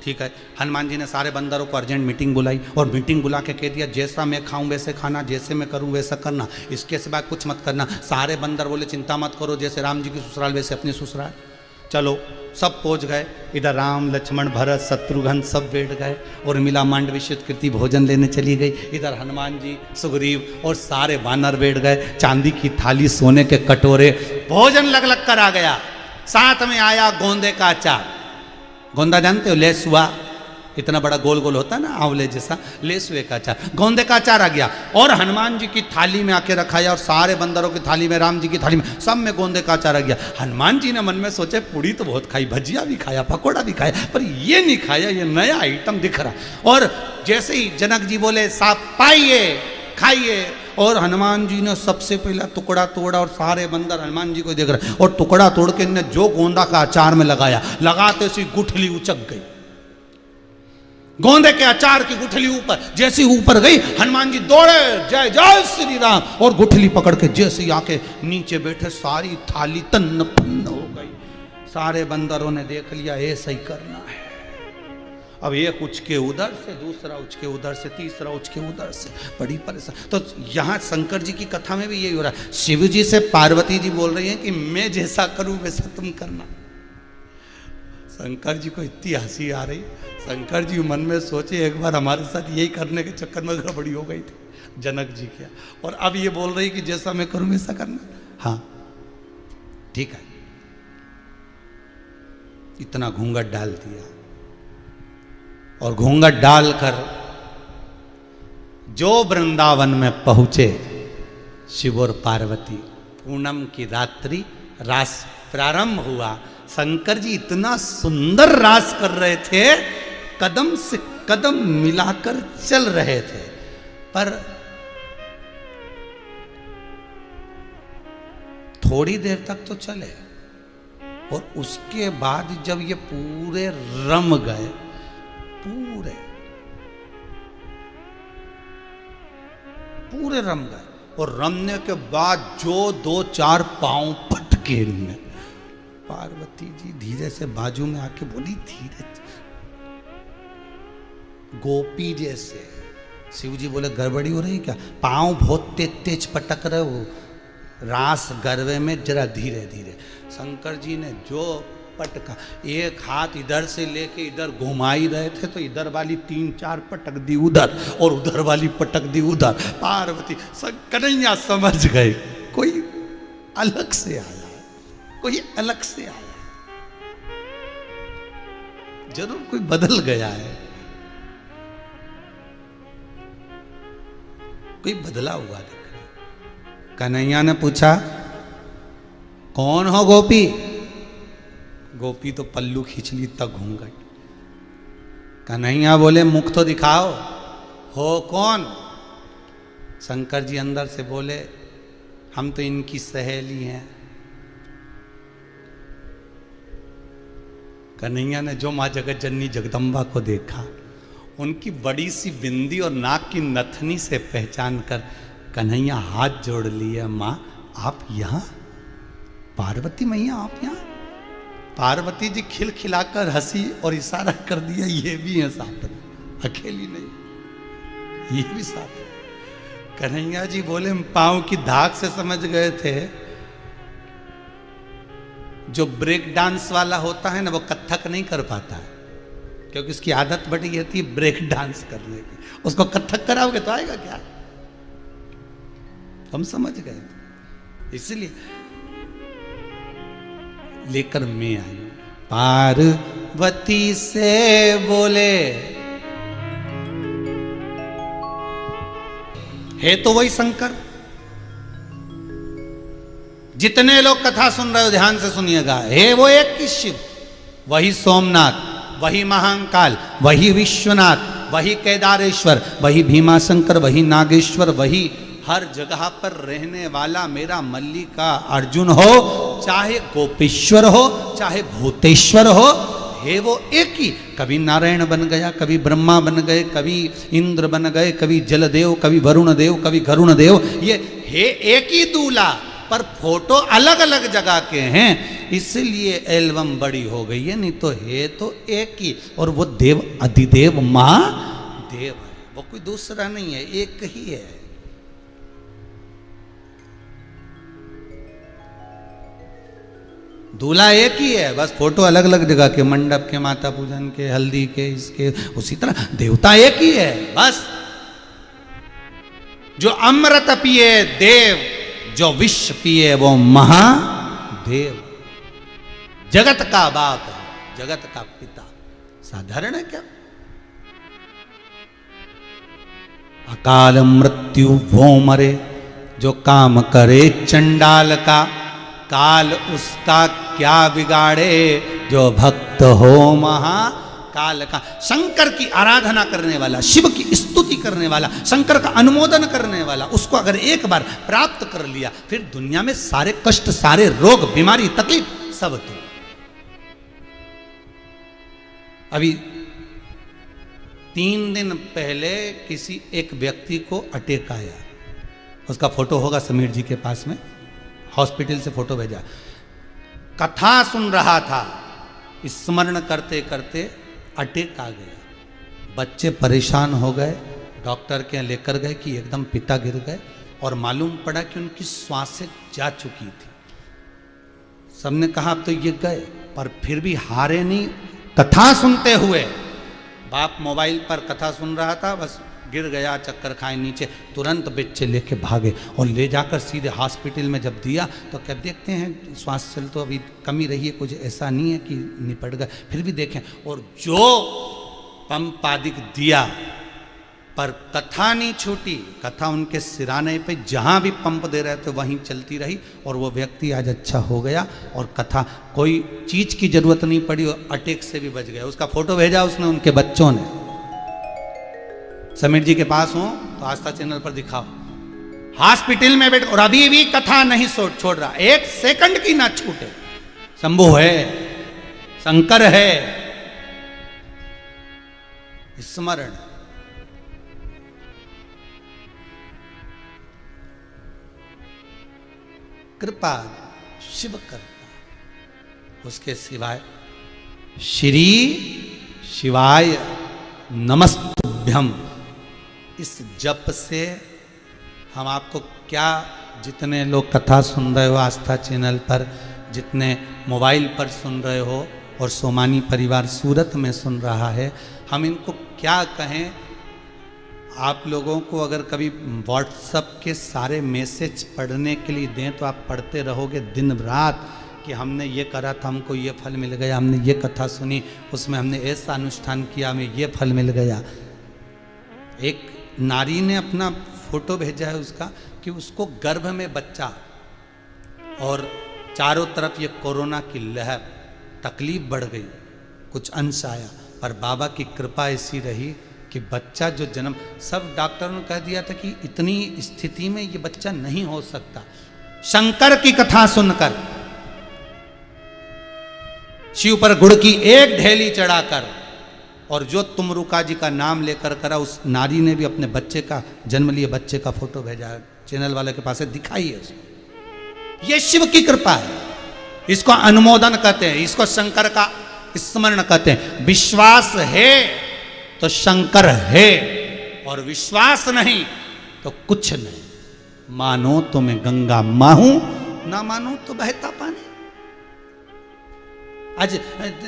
[SPEAKER 1] ठीक है हनुमान जी ने सारे बंदरों को अर्जेंट मीटिंग बुलाई और मीटिंग बुला के कह दिया जैसा मैं खाऊं वैसे खाना, जैसे मैं करूं वैसा करना, इसके सिवा कुछ मत करना। सारे बंदर बोले चिंता मत करो, जैसे राम जी की ससुराल वैसे अपनी ससुराल। चलो सब पहुंच गए, इधर राम लक्ष्मण भरत शत्रुघ्न सब बैठ गए और मिला मांडवी कृति भोजन लेने चली गई। इधर हनुमान जी सुग्रीव और सारे वानर बैठ गए, चांदी की थाली सोने के कटोरे, भोजन लग लग कर आ गया। साथ में आया गोंदे का अचार, गोंदा जानते हो लेसुआ, इतना बड़ा गोल गोल होता है ना आंवले जैसा, लेसुए का अचार, गोंदे का अचार आ गया और हनुमान जी की थाली में आके रखाया और सारे बंदरों की थाली में, राम जी की थाली में, सब में गोंदे का अचार आ गया। हनुमान जी ने मन में सोचे पूड़ी तो बहुत खाई, भजिया भी खाया, पकौड़ा भी खाया, पर ये नहीं खाया, ये नया आइटम दिख रहा। और जैसे ही जनक जी बोले साहब पाइए खाइए, और हनुमान जी ने सबसे पहला टुकड़ा तोड़ा और सारे बंदर हनुमान जी को देख रहे, और टुकड़ा तोड़ के इन्हें जो गोंदा का अचार में लगाया, लगाते सी गुठली उचक गई, गोंदे के अचार की गुठली ऊपर, जैसे ऊपर गई हनुमान जी दौड़े जय जय श्री राम, और गुठली पकड़ के जैसे ही आके नीचे बैठे, सारी थाली तन्न पन्न हो गई। सारे बंदरों ने देख लिया ऐसा ही करना है। अब एक उच के उधर से, दूसरा उच के उधर से, तीसरा उच के उधर से, बड़ी परेशान। तो यहाँ शंकर जी की कथा में भी यही हो रहा है, शिव जी से पार्वती जी बोल रही हैं कि मैं जैसा करूं वैसा तुम करना। शंकर जी को इतनी हंसी आ रही, शंकर जी मन में सोचे एक बार हमारे साथ यही करने के चक्कर में गड़बड़ी हो गई थी जनक जी क्या, और अब ये बोल रही कि जैसा मैं करूं वैसा करना। हाँ ठीक है, इतना घूंघट डाल दिया और घूंघट डालकर जो वृंदावन में पहुंचे शिव और पार्वती, पूनम की रात्रि रास प्रारंभ हुआ। शंकर जी इतना सुंदर रास कर रहे थे, कदम से कदम मिलाकर चल रहे थे, पर थोड़ी देर तक तो चले और उसके बाद जब ये पूरे रम गए, पूरे रम गए, और रमने के बाद जो दो चार पांव पटके इनमें, पार्वती जी धीरे से बाजू में आके बोली धीरे, गोपी जैसे। शिव जी बोले गड़बड़ी हो रही क्या, पांव बहुत तेज तेज पटक रहे हो, रास गरबे में जरा धीरे धीरे। शंकर जी ने जो पटका, एक हाथ इधर से लेके इधर घुमाई रहे थे तो इधर वाली 3-4 पटक दी उधर और उधर वाली पटक दी उधर। पार्वती कन्हैया समझ गए कोई अलग से आया, कोई अलग से आया, जरूर कोई बदल गया है, कोई बदला हुआ दिख रहा। कन्हैया ने पूछा कौन हो गोपी? गोपी तो पल्लू खींच ली तक घूंघट। कन्हैया बोले मुख तो दिखाओ, हो कौन? शंकर जी अंदर से बोले हम तो इनकी सहेली हैं। कन्हैया ने जो माँ जगत जननी जगदम्बा को देखा, उनकी बड़ी सी बिंदी और नाक की नथनी से पहचान कर कन्हैया हाथ जोड़ लिए, माँ आप यहाँ? पार्वती मैया आप यहाँ? पार्वती जी खिलखिलाकर हंसी और इशारा कर दिया ये भी है साथ में, अकेली नहीं, ये भी साथ में। कन्हैया जी बोले पांव की धाक से समझ गए थे, जो ब्रेक डांस वाला होता है ना वो कथक नहीं कर पाता है, क्योंकि उसकी आदत बड़ी होती है ब्रेक डांस करने की। उसको कथक कराओगे तो आएगा क्या? हम समझ गए, इसलिए लेकर मैं आई। पार्वती से बोले है तो वही शंकर। जितने लोग कथा सुन रहे हो ध्यान से सुनिएगा, है वो एक ही शिव, वही सोमनाथ, वही महाकाल, वही विश्वनाथ, वही केदारेश्वर, वही भीमाशंकर, वही नागेश्वर, वही हर जगह पर रहने वाला मेरा मल्लिका अर्जुन हो, चाहे गोपेश्वर हो, चाहे भूतेश्वर हो, है वो एक ही। कभी नारायण बन गया, कभी ब्रह्मा बन गए, कभी इंद्र बन गए, कभी जलदेव, कभी वरुण देव, कभी गरुण देव, ये है एक ही दूल्हा, पर फोटो अलग अलग जगह के हैं, इसलिए एल्बम बड़ी हो गई है, नहीं तो है तो एक ही। और वो देव अधिदेव महादेव है, वो कोई दूसरा नहीं है, एक ही है। दूल्हा एक ही है, बस फोटो अलग अलग जगह के, मंडप के, माता पूजन के, हल्दी के, इसके। उसी तरह देवता एक ही है बस। जो अमृत पिए देव, जो विष पिए वो महादेव। जगत का बाप है, जगत का पिता। साधारण है क्या? अकाल मृत्यु वो मरे, जो काम करे चंडाल का, काल उसका क्या बिगाड़े, जो भक्त हो महाकाल का। शंकर की आराधना करने वाला, शिव की स्तुति करने वाला, शंकर का अनुमोदन करने वाला, उसको अगर एक बार प्राप्त कर लिया, फिर दुनिया में सारे कष्ट, सारे रोग, बीमारी, तकलीफ सब दूर। अभी 3 दिन पहले किसी एक व्यक्ति को अटैक आया, उसका फोटो होगा समीर जी के पास में, हॉस्पिटल से फोटो भेजा। कथा सुन रहा था, स्मरण करते करते अटैक आ गया। बच्चे परेशान हो गए, डॉक्टर के यहाँ लेकर गए कि एकदम पिता गिर गए, और मालूम पड़ा कि उनकी सांसें जा चुकी थी। सबने कहा अब तो ये गए, पर फिर भी हारे नहीं। कथा सुनते हुए बाप मोबाइल पर कथा सुन रहा था, बस गिर गया, चक्कर खाए नीचे, तुरंत बच्चे लेके भागे और ले जाकर सीधे हॉस्पिटल में जब दिया तो क्या देखते हैं श्वास चल तो अभी कमी रही है, कुछ ऐसा नहीं है कि निपट गए, फिर भी देखें। और जो पंप आदि दिया, पर कथा नहीं छूटी। कथा उनके सिराने पे जहाँ भी पंप दे रहे थे वहीं चलती रही, और वो व्यक्ति आज अच्छा हो गया, और कथा कोई चीज़ की जरूरत नहीं पड़ी, और अटैक से भी बच गया। उसका फोटो भेजा उसने, उनके बच्चों ने। समीर जी के पास हो तो आस्था चैनल पर दिखाओ, हॉस्पिटल में बैठ, और अभी भी कथा नहीं छोड़ रहा, 1 सेकंड की ना छूटे। शंभु है, शंकर है, स्मरण। कृपा शिव करता, उसके सिवाय श्री शिवाय नमस्तुभ्यम, इस जप से हम आपको क्या, जितने लोग कथा सुन रहे हो आस्था चैनल पर, जितने मोबाइल पर सुन रहे हो, और सोमानी परिवार सूरत में सुन रहा है, हम इनको क्या कहें। आप लोगों को अगर कभी व्हाट्सएप के सारे मैसेज पढ़ने के लिए दें तो आप पढ़ते रहोगे दिन रात कि हमने ये करा था, हमको ये फल मिल गया, हमने ये कथा सुनी, उसमें हमने ऐसा अनुष्ठान किया, हमें ये फल मिल गया। एक नारी ने अपना फोटो भेजा है उसका, कि उसको गर्भ में बच्चा, और चारों तरफ ये कोरोना की लहर, तकलीफ बढ़ गई, कुछ अंश आया, पर बाबा की कृपा ऐसी रही कि बच्चा जो जन्म, सब डॉक्टरों ने कह दिया था कि इतनी स्थिति में ये बच्चा नहीं हो सकता। शंकर की कथा सुनकर, शिव पर गुड़ की एक ढेली चढ़ाकर, और जो तुमरुका जी का नाम लेकर करा, उस नारी ने भी अपने बच्चे का जन्म लिए बच्चे का फोटो भेजा, चैनल वाले के पास है, दिखाई है उसको। ये शिव की कृपा है, इसको अनुमोदन कहते हैं, इसको शंकर का स्मरण कहते हैं। विश्वास है तो शंकर है, और विश्वास नहीं तो कुछ नहीं। मानो तो मैं गंगा माहूं, ना मानो तो बहता पानी। आज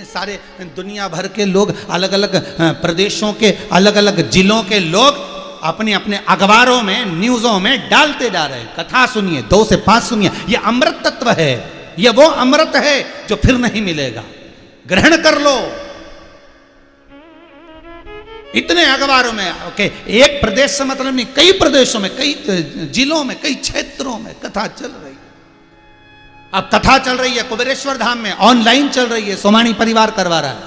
[SPEAKER 1] सारे दुनिया भर के लोग, अलग अलग प्रदेशों के, अलग अलग जिलों के लोग अपने अपने अखबारों में, न्यूज़ों में डालते जा रहे हैं, कथा सुनिए, 2 से 5 सुनिए। ये अमृत तत्व है, ये वो अमृत है जो फिर नहीं मिलेगा, ग्रहण कर लो। इतने अखबारों में ओके, एक प्रदेश से मतलब नहीं, कई प्रदेशों में, कई जिलों में, कई क्षेत्रों में कथा चल रही है। अब कथा चल रही है कुबेरेश्वर धाम में, ऑनलाइन चल रही है, सोमानी परिवार करवा रहा है,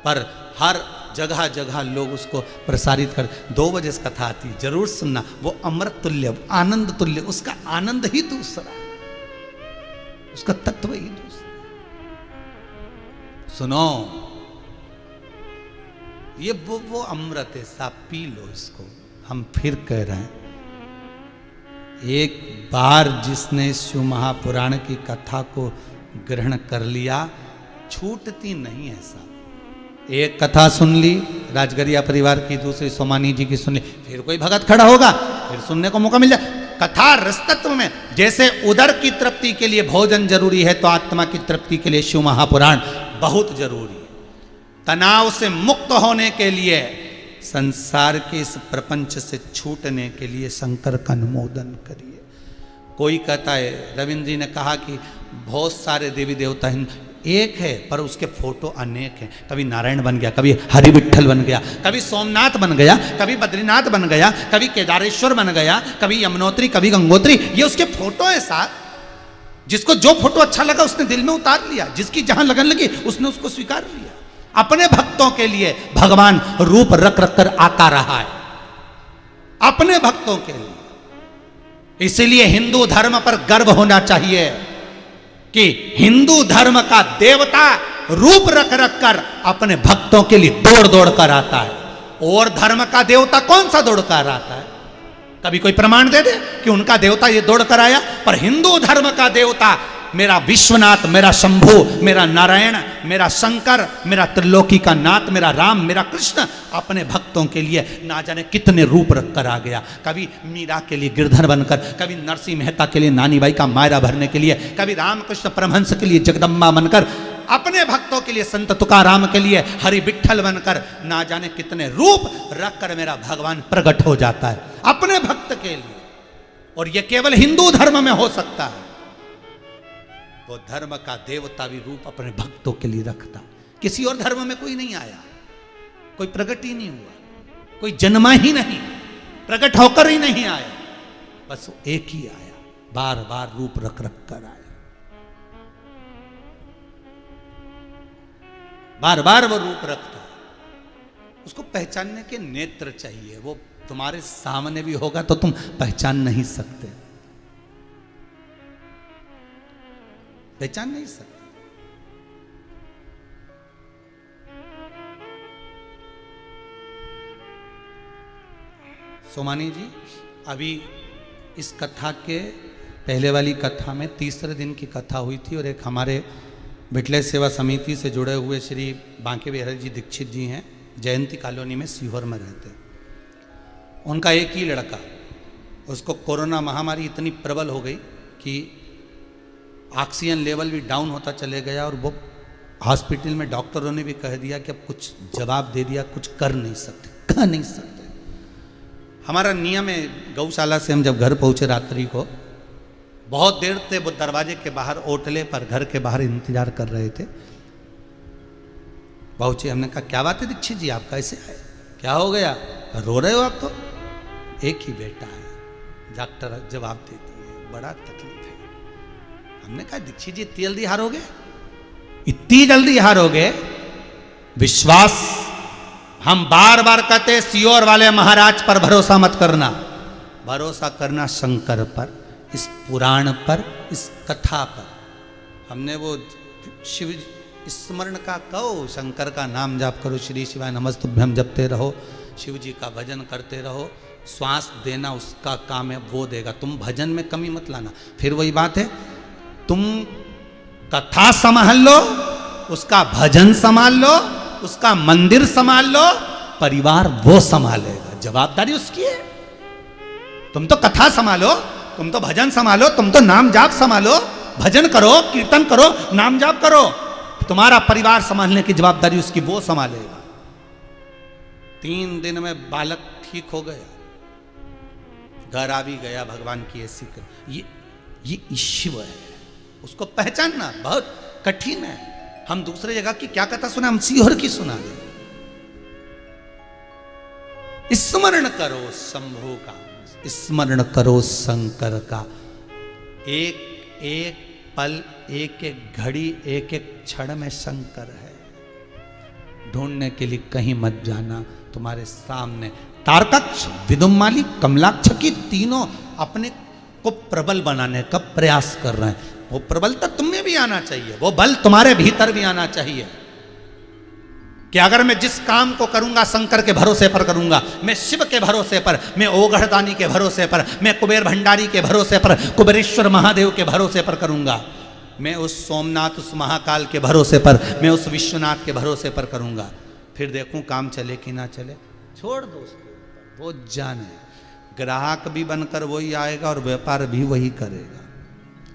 [SPEAKER 1] पर हर जगह जगह लोग उसको प्रसारित कर। 2 बजे से कथा आती, जरूर सुनना, वो अमृत तुल्य, आनंद तुल्य, उसका आनंद ही दूसरा, उसका तत्व ही दूसरा। सुनो, ये वो अमृत है, साहब पी लो इसको। हम फिर कह रहे हैं, एक बार जिसने शिव महापुराण की कथा को ग्रहण कर लिया, छूटती नहीं है साहब। एक कथा सुन ली राजगरिया परिवार की, दूसरी सोमानी जी की सुन ली, फिर कोई भगत खड़ा होगा, फिर सुनने को मौका मिल जाए। कथा रसतत्व में, जैसे उदर की तृप्ति के लिए भोजन जरूरी है, तो आत्मा की तृप्ति के लिए शिव महापुराण बहुत जरूरी है। तनाव से मुक्त होने के लिए, संसार के इस प्रपंच से छूटने के लिए शंकर का अनुमोदन करिए। कोई कहता है, रविंद्र जी ने कहा कि बहुत सारे देवी देवता हैं, एक है पर उसके फोटो अनेक हैं। कभी नारायण बन गया, कभी हरि विठ्ठल बन गया, कभी सोमनाथ बन गया, कभी बद्रीनाथ बन गया, कभी केदारेश्वर बन गया, कभी यमुनोत्री, कभी गंगोत्री। ये उसके फोटो है साथ। जिसको जो फोटो अच्छा लगा उसने दिल में उतार लिया, जिसकी जहां लगन लगी उसने उसको स्वीकार लिया। अपने भक्तों के लिए भगवान रूप रख रख कर आता रहा है, अपने भक्तों के लिए। इसलिए हिंदू धर्म पर गर्व होना चाहिए कि हिंदू धर्म का देवता रूप रख रख कर अपने भक्तों के लिए दौड़ दौड़ कर आता है। और धर्म का देवता कौन सा दौड़ कर आता है? कभी कोई प्रमाण दे दे कि उनका देवता ये दौड़ कर आया? पर हिंदू धर्म का देवता, मेरा विश्वनाथ, मेरा शंभु, मेरा नारायण, मेरा शंकर, मेरा त्रिलोकी का नाथ, मेरा राम, मेरा कृष्ण, अपने भक्तों के लिए ना जाने कितने रूप रख कर आ गया। कभी मीरा के लिए गिरधर बनकर, कभी नरसिंह मेहता के लिए नानी बाई का मायरा भरने के लिए, कभी रामकृष्ण परमहंस के लिए जगदम्बा बनकर, अपने भक्तों के लिए संत तुकाराम के लिए हरि विठ्ठल बनकर, ना जाने कितने रूप रख कर मेरा भगवान प्रकट हो जाता है अपने भक्त के लिए। और यह केवल हिंदू धर्म में हो सकता है। वो धर्म का देवता भी रूप अपने भक्तों के लिए रखता। किसी और धर्म में कोई नहीं आया, कोई प्रकट ही नहीं हुआ, कोई जन्मा ही नहीं, प्रकट होकर ही नहीं आया, बस एक ही आया, बार बार रूप रख रख कर आया, बार बार वो रूप रखता। उसको पहचानने के नेत्र चाहिए। वो तुम्हारे सामने भी होगा तो तुम पहचान नहीं सकते, पहचान नहीं सकते। सोमानी जी, अभी इस कथा के पहले वाली कथा में तीसरे दिन की कथा हुई थी, और एक हमारे विठले सेवा समिति से जुड़े हुए श्री बांके बिहारी जी दीक्षित जी हैं, जयंती कॉलोनी में सीहोर में रहते। उनका एक ही लड़का, उसको कोरोना महामारी इतनी प्रबल हो गई कि ऑक्सीजन लेवल भी डाउन होता चले गया, और वो हॉस्पिटल में डॉक्टरों ने भी कह दिया कि अब कुछ जवाब दे दिया, कुछ कर नहीं सकते, कह नहीं सकते। हमारा नियम है, गौशाला से हम जब घर पहुंचे रात्रि को, बहुत देर से वो दरवाजे के बाहर ओटले पर घर के बाहर इंतजार कर रहे थे। पहुंचे, हमने कहा क्या बात है दीक्षित जी, आप कैसे आए, क्या हो गया, रो रहे हो आप? तो एक ही बेटा है, डॉक्टर जवाब देती है, बड़ा तकलीफ है। हमने कहा दीक्षित जी इतनी जल्दी हारोगे, इतनी जल्दी हारोगे? विश्वास, हम बार बार कहते सीहोर वाले महाराज पर भरोसा मत करना, भरोसा करना शंकर पर, इस पुराण पर, इस कथा पर। हमने वो शिव स्मरण का कहो, शंकर का नाम जाप करो, श्री शिवाय नमस्तुभ्यम जपते रहो, शिव जी का भजन करते रहो। श्वास देना उसका काम है, वो देगा। तुम भजन में कमी मत लाना। फिर वही बात है, तुम कथा संभाल लो, उसका भजन संभाल लो, उसका मंदिर संभाल लो, परिवार वो संभालेगा, जवाबदारी उसकी है। तुम तो कथा संभालो, तुम तो भजन संभालो, तुम तो नाम जाप संभालो, भजन करो, कीर्तन करो, नाम जाप करो, तुम्हारा परिवार संभालने की जवाबदारी उसकी, वो संभालेगा। 3 दिन में बालक ठीक हो गया, घर आ भी गया, भगवान की ऐसी ये ईश्वर है, उसको पहचानना बहुत कठिन है। हम दूसरे जगह की क्या कथा सुना, हम सीहोर की सुना दे। स्मरण करो शंभु का, स्मरण करो शंकर का। एक एक पल, एक एक घड़ी, एक एक क्षण में शंकर है। ढूंढने के लिए कहीं मत जाना, तुम्हारे सामने। तारकाक्ष, विदुम्माली, कमलाक्ष की तीनों अपने को प्रबल बनाने का प्रयास कर रहे हैं। वो प्रबलता तुम्हें भी आना चाहिए, वो बल तुम्हारे भीतर भी आना चाहिए कि अगर मैं जिस काम को करूंगा शंकर के भरोसे पर करूंगा, मैं शिव के भरोसे पर, मैं ओघड़दानी के भरोसे पर, मैं कुबेर भंडारी के भरोसे पर, कुबेरेश्वर महादेव के भरोसे पर करूंगा, मैं उस सोमनाथ, उस महाकाल के भरोसे पर, मैं उस विश्वनाथ के भरोसे पर करूंगा, फिर देखूं काम चले कि ना चले। छोड़ दो उसको, वो जाने। ग्राहक भी बनकर वही आएगा और व्यापार भी वही करेगा,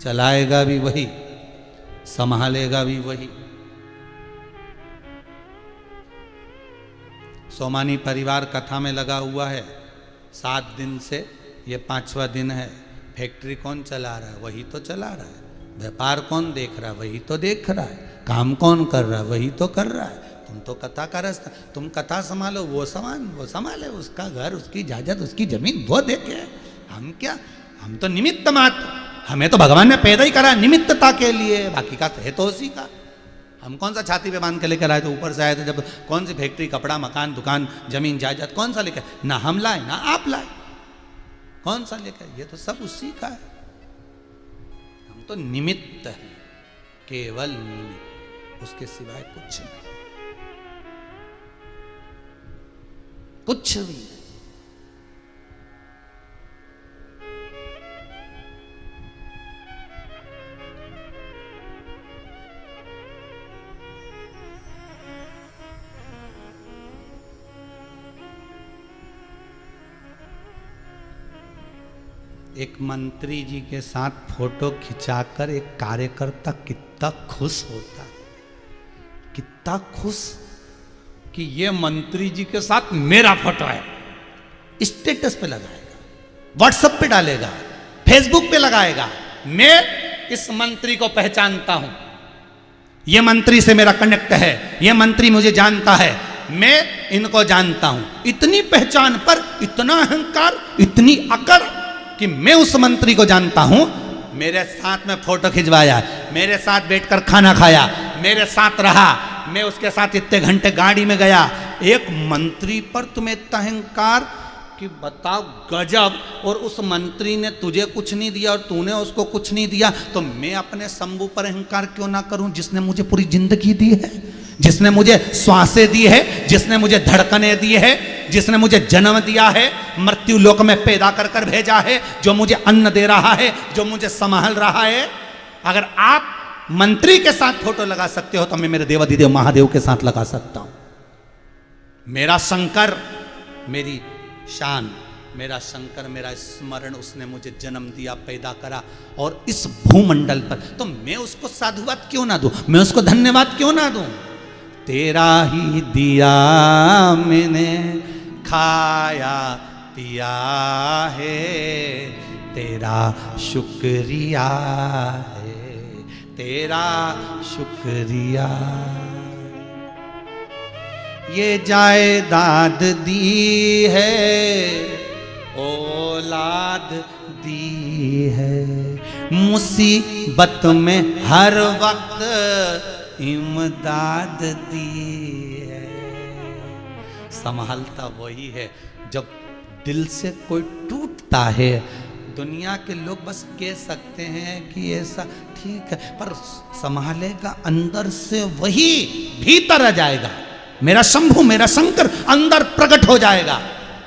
[SPEAKER 1] चलाएगा भी वही, संभालेगा भी वही। सोमानी परिवार कथा में लगा हुआ है 7 दिन से, ये 5वां दिन है। फैक्ट्री कौन चला रहा है? वही तो चला रहा है। व्यापार कौन देख रहा है? वही तो देख रहा है। काम कौन कर रहा है? वही तो कर रहा है। तुम तो कथा का रास्ता, तुम कथा संभालो, वो संभाले, उसका घर, उसकी इजाजत, उसकी जमीन वो देखे। हम क्या, हम तो निमित्त मात्र, हमें तो भगवान ने पैदा ही करा निमित्तता के लिए, बाकी का है तो उसी का। हम कौन सा छाती पे बांध के लेकर आए थे? ऊपर से आए थे जब कौन सी फैक्ट्री, कपड़ा, मकान, दुकान, जमीन, जायदाद कौन सा लेकर? ना हम लाए ना आप लाए, कौन सा लेकर? ये तो सब उसी का है। हम तो निमित्त हैं, केवल निमित्त, उसके सिवाय कुछ नहीं, कुछ भी नहीं। एक मंत्री जी के साथ फोटो खिंचाकर एक कार्यकर्ता कितना खुश होता है, कितना खुश कि ये मंत्री जी के साथ मेरा फोटो है। स्टेटस पे लगाएगा, व्हाट्सएप पे डालेगा, फेसबुक पे लगाएगा, मैं इस मंत्री को पहचानता हूं, ये मंत्री से मेरा कनेक्ट है, ये मंत्री मुझे जानता है, मैं इनको जानता हूं। इतनी पहचान पर इतना अहंकार, इतनी अकड़ कि मैं उस मंत्री को जानता हूं। मेरे साथ में फोटो खिंचवाया, मेरे साथ बैठकर खाना खाया, मेरे साथ रहा, मैं उसके साथ इतने घंटे गाड़ी में गया। एक मंत्री पर तुम्हें इतना अहंकार कि बताओ, गजब। और उस मंत्री ने तुझे कुछ नहीं दिया और तूने उसको कुछ नहीं दिया, तो मैं अपने शंभू पर अहंकार क्यों ना करूं, जिसने मुझे पूरी जिंदगी दी है, जिसने मुझे श्वासें दी है, जिसने मुझे धड़कनें दी है, जिसने मुझे जन्म दिया है, मृत्यु लोक में पैदा कर कर भेजा है, जो मुझे अन्न दे रहा है, जो मुझे संभाल रहा है। अगर आप मंत्री के साथ फोटो लगा सकते हो तो मैं मेरे देवाधिदेव महादेव के साथ लगा सकता हूं। मेरा शंकर, मेरी शान, मेरा शंकर, मेरा स्मरण, उसने मुझे जन्म दिया, पैदा करा, और इस भूमंडल पर, तो मैं उसको साधुवाद क्यों ना दूं, मैं उसको धन्यवाद क्यों ना दूं। तेरा ही दिया मैंने खाया पिया है, तेरा शुक्रिया है, तेरा शुक्रिया। ये जायदाद दी है, औलाद दी है, मुसीबत में हर वक्त इमदाद दी है। संभालता वही है। जब दिल से कोई टूटता है, दुनिया के लोग बस कह सकते हैं कि ऐसा ठीक है, पर संभालेगा अंदर से वही, भीतर आ जाएगा। मेरा शंभू, मेरा शंकर अंदर प्रकट हो जाएगा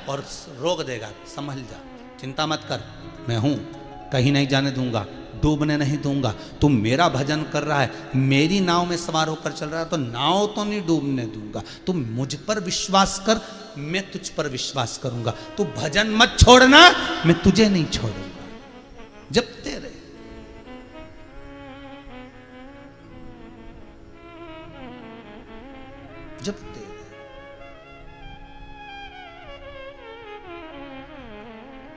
[SPEAKER 1] और रोक देगा, संभल जा, चिंता मत कर, मैं हूं, कहीं नहीं जाने दूंगा, डूबने नहीं दूंगा। तू मेरा भजन कर रहा है, मेरी नाव में सवार होकर चल रहा है, तो नाव तो नहीं डूबने दूंगा। तू मुझ पर विश्वास कर, मैं तुझ पर विश्वास करूंगा। तू भजन मत छोड़ना, मैं तुझे नहीं छोड़ूंगा। जब तेरे जब तेरे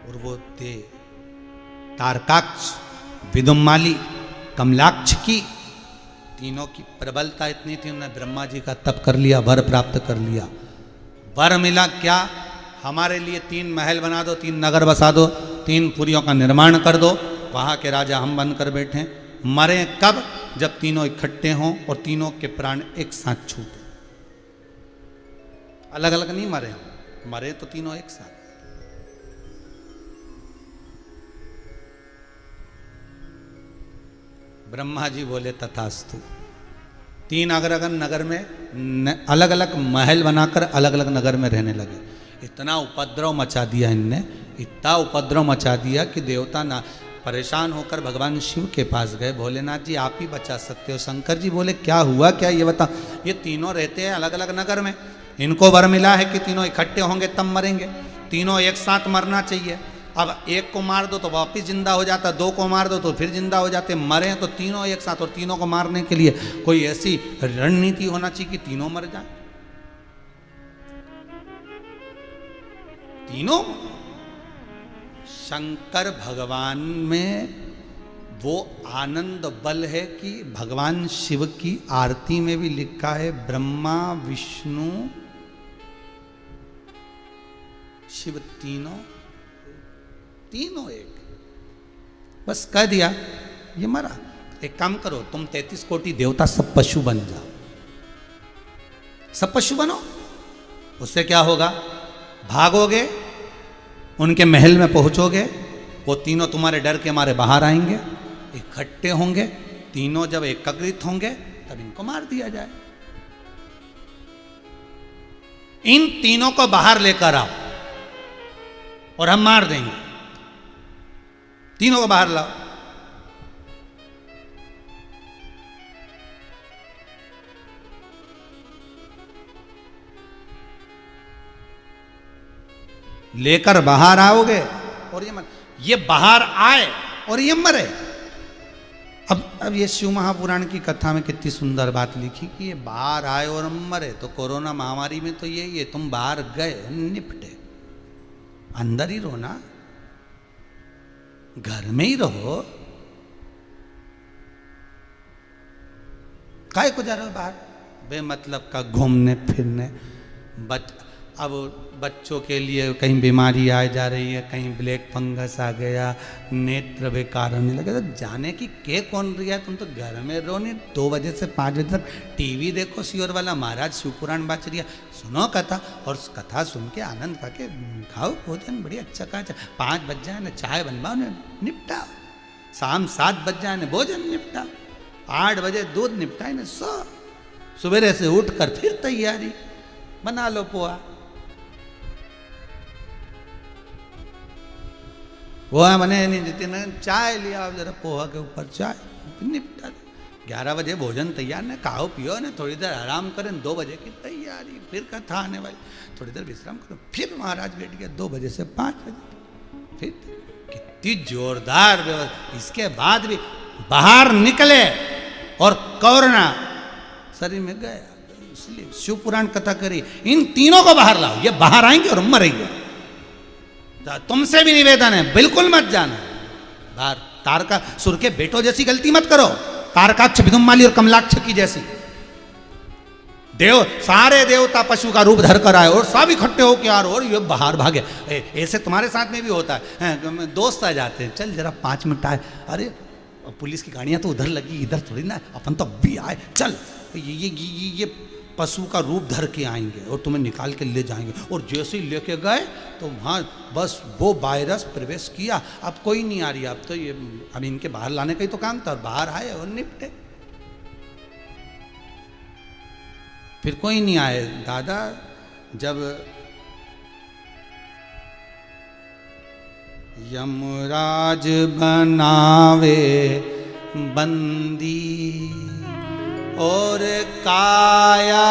[SPEAKER 1] और वो दे तारकाक्ष, विदुम्माली, कमलाक्ष की तीनों की प्रबलता इतनी थी, उन्होंने ब्रह्मा जी का तप कर लिया, वर प्राप्त कर लिया। वर मिला क्या? हमारे लिए 3 महल बना दो, 3 नगर बसा दो, 3 पुरियों का निर्माण कर दो, वहाँ के राजा हम बनकर बैठे। मरे कब? जब तीनों इकट्ठे हों और तीनों के प्राण एक साथ छूटे। अलग अलग नहीं मरे हों, मरे तो तीनों एक साथ। ब्रह्मा जी बोले तथास्तु। 3 अलग अलग नगर में अलग अलग महल बनाकर अलग अलग नगर में रहने लगे। इतना उपद्रव मचा दिया इनने, इतना उपद्रव मचा दिया कि देवता ना परेशान होकर भगवान शिव के पास गए। भोलेनाथ जी आप ही बचा सकते हो। शंकर जी बोले क्या हुआ क्या, ये बता। ये तीनों रहते हैं अलग अलग नगर में, इनको वर मिला है कि तीनों इकट्ठे होंगे तब मरेंगे, तीनों एक साथ मरना चाहिए। अब एक को मार दो तो वापिस जिंदा हो जाता, 2 को मार दो तो फिर जिंदा हो जाते। मरे तो तीनों एक साथ, और तीनों को मारने के लिए कोई ऐसी रणनीति होना चाहिए कि तीनों मर जाए। तीनों शंकर भगवान में वो आनंद बल है कि भगवान शिव की आरती में भी लिखा है ब्रह्मा विष्णु शिव तीनों एक। बस कह दिया ये मरा। एक काम करो, तुम 33 कोटि देवता सब पशु बन जाओ, सब पशु बनो। उससे क्या होगा? भागोगे, उनके महल में पहुंचोगे, वो तीनों तुम्हारे डर के मारे बाहर आएंगे, इकट्ठे होंगे, तीनों जब एकत्रित होंगे तब इनको मार दिया जाए। इन तीनों को बाहर लेकर आओ और हम मार देंगे। तीनों को बाहर लाओ। लेकर बाहर आओगे और ये बाहर आए और ये मरे। अब ये शिव महापुराण की कथा में कितनी सुंदर बात लिखी कि ये बाहर आए और मरे। तो कोरोना महामारी में तो यही है, तुम बाहर गए निपटे, अंदर ही रहो ना, घर में ही रहो। काहे को जा रहे हो बाहर बेमतलब का घूमने फिरने? अब बच्चों के लिए कहीं बीमारी आ जा रही है, कहीं ब्लैक फंगस आ गया, नेत्र बेकार होने लगे, तो जाने की के कौन रही है? तुम तो घर में रहो। नहीं 2 बजे से 5 बजे तक टीवी देखो, सियोर वाला महाराज शिवपुराण बाच रही है, सुनो कथा, और कथा सुन के आनंद खा के खाओ भोजन बढ़िया अच्छा खा। 5 बज जाए ना चाय बनवाओ ना निपटाओ, शाम 7 बज जाए ना भोजन निपटाओ, 8 बजे दूध निपटाए ना सो, सवेरे से उठ कर फिर तैयारी बना लो पोहा। वो है मैंने नहीं देते ना, चाय लिया जरा पोहा के ऊपर चाय निपटा। 11 बजे भोजन तैयार ना, खाओ पियो ना, थोड़ी देर आराम करें, 2 बजे की तैयारी, फिर कथा आने वाली, थोड़ी देर विश्राम करो, फिर महाराज बैठ गया 2 बजे से 5 बजे। फिर कितनी जोरदार व्यवस्था। इसके बाद भी बाहर निकले और कोरोना शरीर में गया, इसलिए शिव पुराण कथा करी। इन तीनों को बाहर लाओ, ये बाहर आएंगे और मरेंगे। तुमसे भी निवेदन है बिल्कुल मत जाना बाहर। तारकासुर के बेटों जैसी गलती मत करो, तारकाक्ष विदुम्माली और कमलाक्ष की जैसी। सारे देवता पशु का रूप धर कर आए और सब इकट्ठे होकर आ रहे और ये बाहर भागे। ऐसे तुम्हारे साथ में भी होता है, दोस्त आ जाते हैं, चल जरा 5 मिनट आए, अरे पुलिस की गाड़ियां तो उधर लगी, इधर थोड़ी ना, अपन तो अभी आए, चल ये पशु का रूप धर के आएंगे और तुम्हें निकाल के ले जाएंगे। और जैसे ही लेके गए तो वहाँ बस वो वायरस प्रवेश किया। अब कोई नहीं आ रही, अब तो ये अब इनके बाहर लाने का ही तो काम था, बाहर आए और निपटे। फिर कोई नहीं आए। दादा जब यमराज बनावे बंदी और काया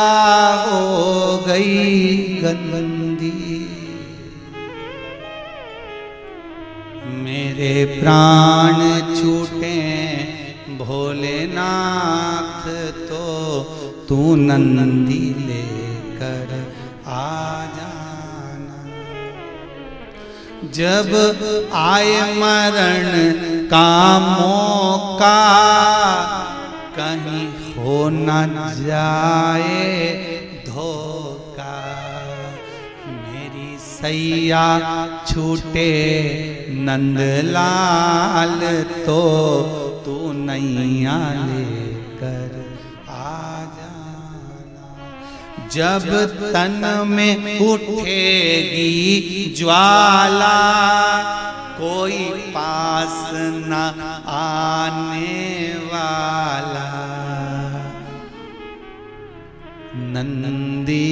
[SPEAKER 1] हो गई गंदी, मेरे प्राण छूटे भोलेनाथ तो तू नंदी लेकर आ जाना। जब आए मरण का मौका कहीं हो न जाए धोखा, मेरी सैया छूटे नंदलाल तो तू नैया लेकर आ जाना। जब तन में उठेगी ज्वाला कोई पास न आने वाला। नंदी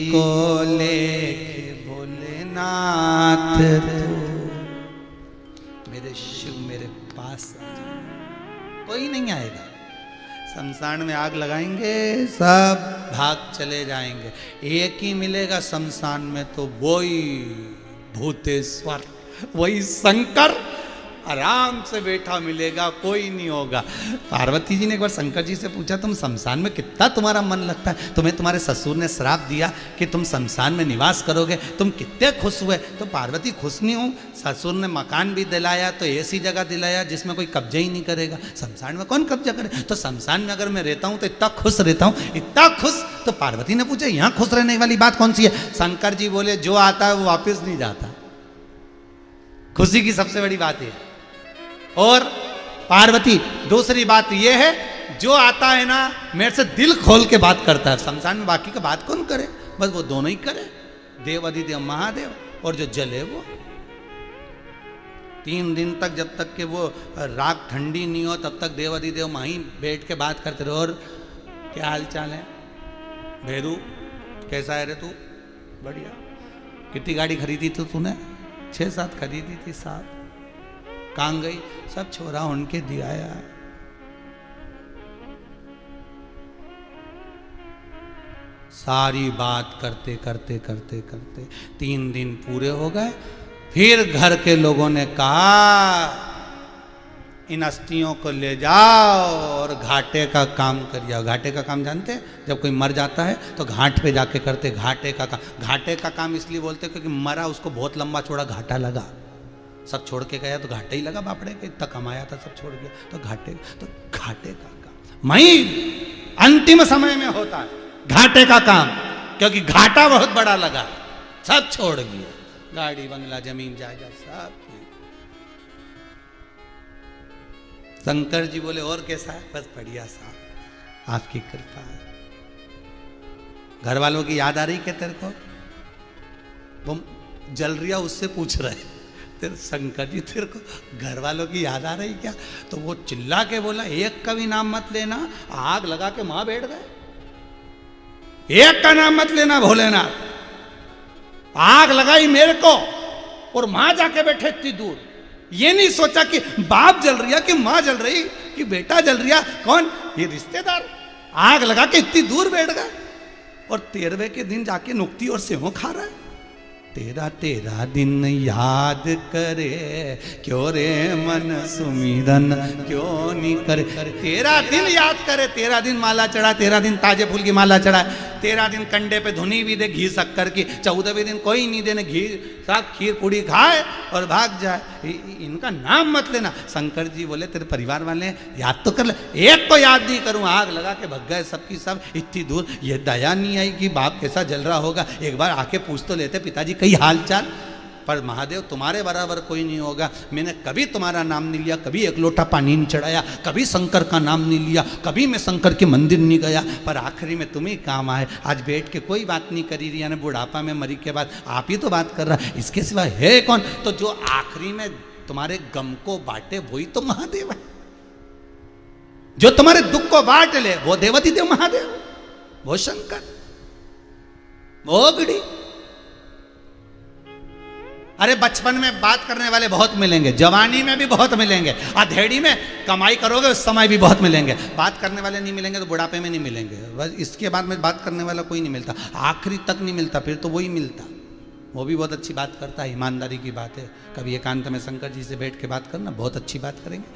[SPEAKER 1] को लेके भोलेनाथ तो मेरे शिव मेरे पास आ जाए। कोई नहीं आएगा। शमशान में आग लगाएंगे, सब भाग चले जाएंगे। एक ही मिलेगा शमशान में, तो वही भूतेश्वर, वही शंकर आराम से बैठा मिलेगा, कोई नहीं होगा। पार्वती जी ने एक बार शंकर जी से पूछा, तुम शमशान में कितना तुम्हारा मन लगता है? तुम्हें तुम्हारे ससुर ने श्राप दिया कि तुम शमशान में निवास करोगे, तुम कितने खुश हुए? तो पार्वती, खुश नहीं हूँ, ससुर ने मकान भी दिलाया, तो ऐसी जगह दिलाया जिसमें कोई कब्जा ही नहीं करेगा। शमशान में कौन कब्जा करे? तो शमशान में अगर मैं रहता हूँ तो इतना खुश रहता हूँ, इतना खुश। तो पार्वती ने पूछा, यहाँ खुश रहने वाली बात कौन सी है? शंकर जी बोले, जो आता है वो वापस नहीं जाता। खुशी की सबसे बड़ी बात है। और पार्वती, दूसरी बात यह है, जो आता है ना मेरे से दिल खोल के बात करता है। शमशान में बाकी का बात कौन करे? बस वो दोनों ही करे, देव अधिदेव महादेव और जो जले वो। 3 दिन तक, जब तक कि वो राख ठंडी नहीं हो तब तक देव अधिदेव वहीं बैठ के बात करते रहो। और क्या हाल चाल है भेरू, कैसा है रे तू? बढ़िया। कितनी गाड़ी खरीदी थी तूने? 6-7 खरीदी थी। 7 कहाँ गई? सब छोरा उनके दिया यार। सारी बात करते करते करते करते 3 दिन पूरे हो गए। फिर घर के लोगों ने कहा, इन अस्थियों को ले जाओ और घाटे का काम करिए। घाटे का काम जानते हैं? जब कोई मर जाता है तो घाट पे जाके करते घाटे का काम। घाटे का काम इसलिए बोलते क्योंकि मरा, उसको बहुत लंबा चौड़ा घाटा लगा। सब छोड़ के गया तो घाटे ही लगा बापड़े के, इतना कमाया था सब छोड़ गया तो घाटे का काम मई अंतिम समय में होता है, घाटे का काम। क्योंकि घाटा बहुत बड़ा लगा, सब छोड़ गया, गाड़ी बंगला जमीन जायदाद सब। शंकर जी बोले, और कैसा है? बस बढ़िया सा, आपकी कृपा है। घर वालों की याद आ रही क्या तेरे को? वो जल रिया उससे पूछ रहे, तेरे शंकर जी तेरे को घर वालों की याद आ रही क्या? तो वो चिल्ला के बोला, एक का भी नाम मत लेना। आग लगा के मां बैठ गए। एक का नाम मत लेना भोलेनाथ। आग लगाई मेरे को और मां जाके बैठे इतनी दूर। ये नहीं सोचा कि बाप जल रिया कि मां जल रही कि बेटा जल रिया, कौन? ये रिश्तेदार। आग लगा के इतनी दूर बैठ गए और 13वें के दिन जाके नुक्ति और सेहो खा रहा है। तेरा दिन याद करे, क्यों रे मन सुमिरन क्यों नहीं करे? 13 दिन याद करे, 13 दिन माला चढ़ा, 13 दिन ताजे फूल की माला चढ़ा, 13 दिन कंडे पे धुनी भी दे घी शक्कर की, 14वें दिन कोई नहीं देने, घी साग खीर पूड़ी खाए और भाग जाए। इनका नाम मत लेना। शंकर जी बोले, तेरे परिवार वाले याद तो कर ले। एक को याद नहीं करूं, आग लगा के भग गए सबकी सब इतनी दूर। ये दया नहीं आई कि बाप कैसा जल रहा होगा, एक बार आके पूछ तो लेते, पिताजी कई हाल चाल। पर महादेव तुम्हारे बराबर कोई नहीं होगा। मैंने कभी तुम्हारा नाम नहीं लिया, कभी एक लोटा पानी नहीं चढ़ाया, कभी शंकर का नाम नहीं लिया, कभी मैं शंकर के मंदिर नहीं गया, पर आखिरी में तुम ही काम आए। आज बैठ के कोई बात नहीं करी रही, यानी बुढ़ापा में मरी के बाद आप ही तो बात कर रहा है, इसके सिवा है कौन? तो जो आखिरी में तुम्हारे गम को बांटे वही तो महादेव है। जो तुम्हारे दुख को बांट ले वो देवाधिदेव महादेव, वो शंकर, वो गड़ी। अरे बचपन में बात करने वाले बहुत मिलेंगे, जवानी में भी बहुत मिलेंगे, अधेड़ी में कमाई करोगे उस समय भी बहुत मिलेंगे। बात करने वाले नहीं मिलेंगे तो बुढ़ापे में नहीं मिलेंगे। बस इसके बाद में बात करने वाला कोई नहीं मिलता, आखिरी तक नहीं मिलता, फिर तो वही मिलता। वो भी बहुत अच्छी बात करता है, ईमानदारी की बात है। कभी एकांत में शंकर जी से बैठ के बात करना, बहुत अच्छी बात करेंगे,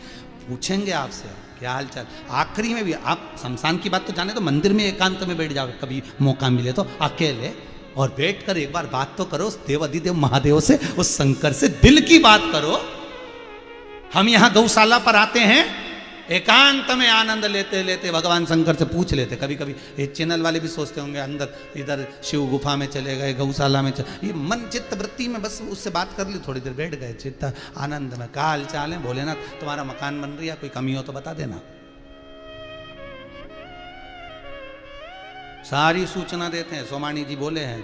[SPEAKER 1] पूछेंगे आपसे क्या हाल चाल। आखिरी में भी आप शमशान की बात तो जाने तो मंदिर में एकांत में बैठ जाओगे, कभी मौका मिले तो अकेले, और बैठकर एक बार बात तो करो उस देव अधिदेव महादेव से, उस शंकर से दिल की बात करो। हम यहां गौशाला पर आते हैं एकांत में आनंद लेते लेते भगवान शंकर से पूछ लेते। कभी कभी ये चैनल वाले भी सोचते होंगे अंदर इधर शिव गुफा में चले गए, गौशाला में ये मन चित्त वृत्ति में बस उससे बात कर ली, थोड़ी देर बैठ गए चित्त आनंद में। क्या हाल चाल है भोलेनाथ, तुम्हारा मकान बन रही है, कोई कमी हो तो बता देना। सारी सूचना देते हैं। सोमानी जी बोले हैं,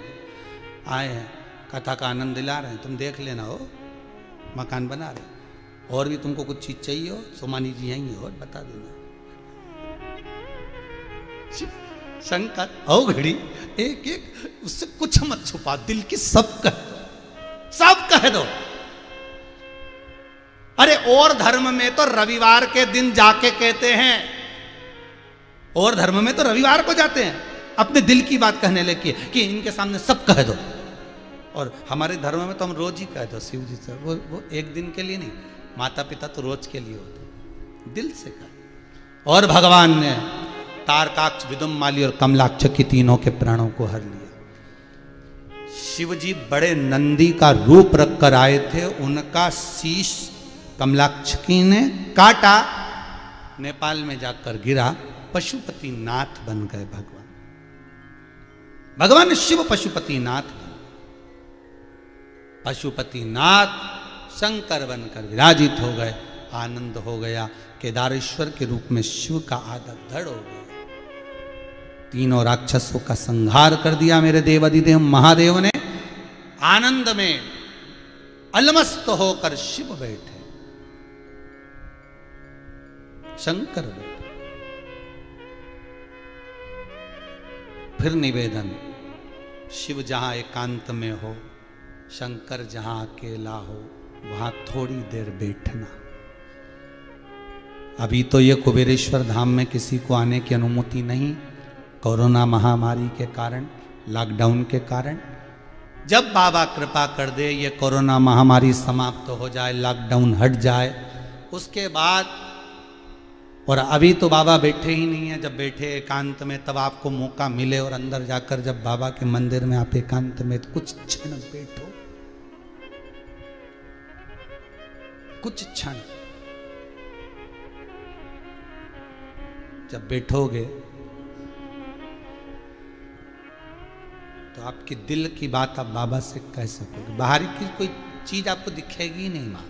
[SPEAKER 1] आए हैं, कथा का आनंद दिला रहे हैं, तुम देख लेना हो, मकान बना रहे हैं। और भी तुमको कुछ चीज चाहिए हो, सोमानी जी यहीं हो, बता देना। शंकर आओ घड़ी एक एक उससे कुछ मत छुपा, दिल की सब कह दो, सब कह दो। अरे और धर्म में तो रविवार के दिन जाके कहते हैं, और धर्म में तो रविवार को जाते हैं अपने दिल की बात कहने लगे कि इनके सामने सब कह दो। और हमारे धर्म में तो हम रोज ही कह दो शिव जी से, वो एक दिन के लिए नहीं, माता पिता तो रोज के लिए होते, दिल से कहा। और भगवान ने तारकाक्ष, विदुम्माली और कमलाक्ष की तीनों के प्राणों को हर लिया। शिव जी बड़े नंदी का रूप रख कर आए थे, उनका शीश कमलाक्षकी ने काटा, नेपाल में जाकर गिरा, पशुपति नाथ बन गए भगवान। भगवान शिव पशुपति नाथ, पशुपति नाथ शंकर बनकर विराजित हो गए। आनंद हो गया, केदारेश्वर के रूप में शिव का आदर धड़ हो गया। तीनों राक्षसों का संहार कर दिया मेरे देवाधिदेव महादेव ने। आनंद में अलमस्त होकर शिव बैठे, शंकर बैठे। फिर निवेदन, शिव जहां एकांत में हो, शंकर जहां अकेला हो, वहां थोड़ी देर बैठना। अभी तो ये कुबेरेश्वर धाम में किसी को आने की अनुमति नहीं, कोरोना महामारी के कारण, लॉकडाउन के कारण। जब बाबा कृपा कर दे, ये कोरोना महामारी समाप्त हो जाए, लॉकडाउन हट जाए, उसके बाद, और अभी तो बाबा बैठे ही नहीं है, जब बैठे एकांत में तब आपको मौका मिले, और अंदर जाकर जब बाबा के मंदिर में आप एकांत में कुछ क्षण बैठो, कुछ क्षण जब बैठोगे तो आपकी दिल की बात आप बाबा से कह सकोगे। बाहर की कोई चीज आपको दिखेगी ही नहीं। मां,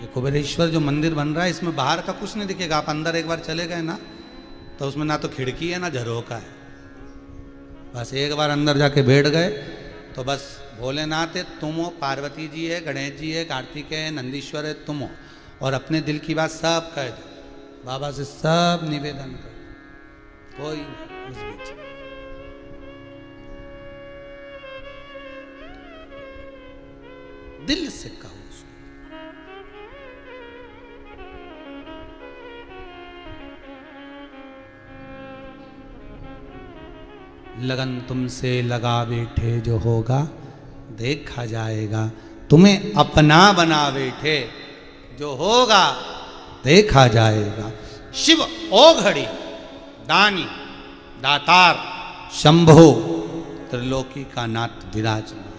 [SPEAKER 1] ये कुबेरेश्वर जो मंदिर बन रहा है, इसमें बाहर का कुछ नहीं दिखेगा। आप अंदर एक बार चले गए ना, तो उसमें ना तो खिड़की है ना झरोका है। बस एक बार अंदर जाके बैठ गए तो बस भोलेनाथ है तुम हो, पार्वती जी है, गणेश जी है, कार्तिकेय है, नंदीश्वर है, तुम हो। और अपने दिल की बात सब कह दो, बाबा से सब निवेदन कर, कोई नहीं उस बीच। दिल से कहो। लगन तुमसे लगा बैठे जो होगा देखा जाएगा, तुम्हें अपना बना बैठे जो होगा देखा जाएगा। शिव ओघड़ी, दानी, दातार, शंभो, त्रिलोकी का नाथ विराजमान।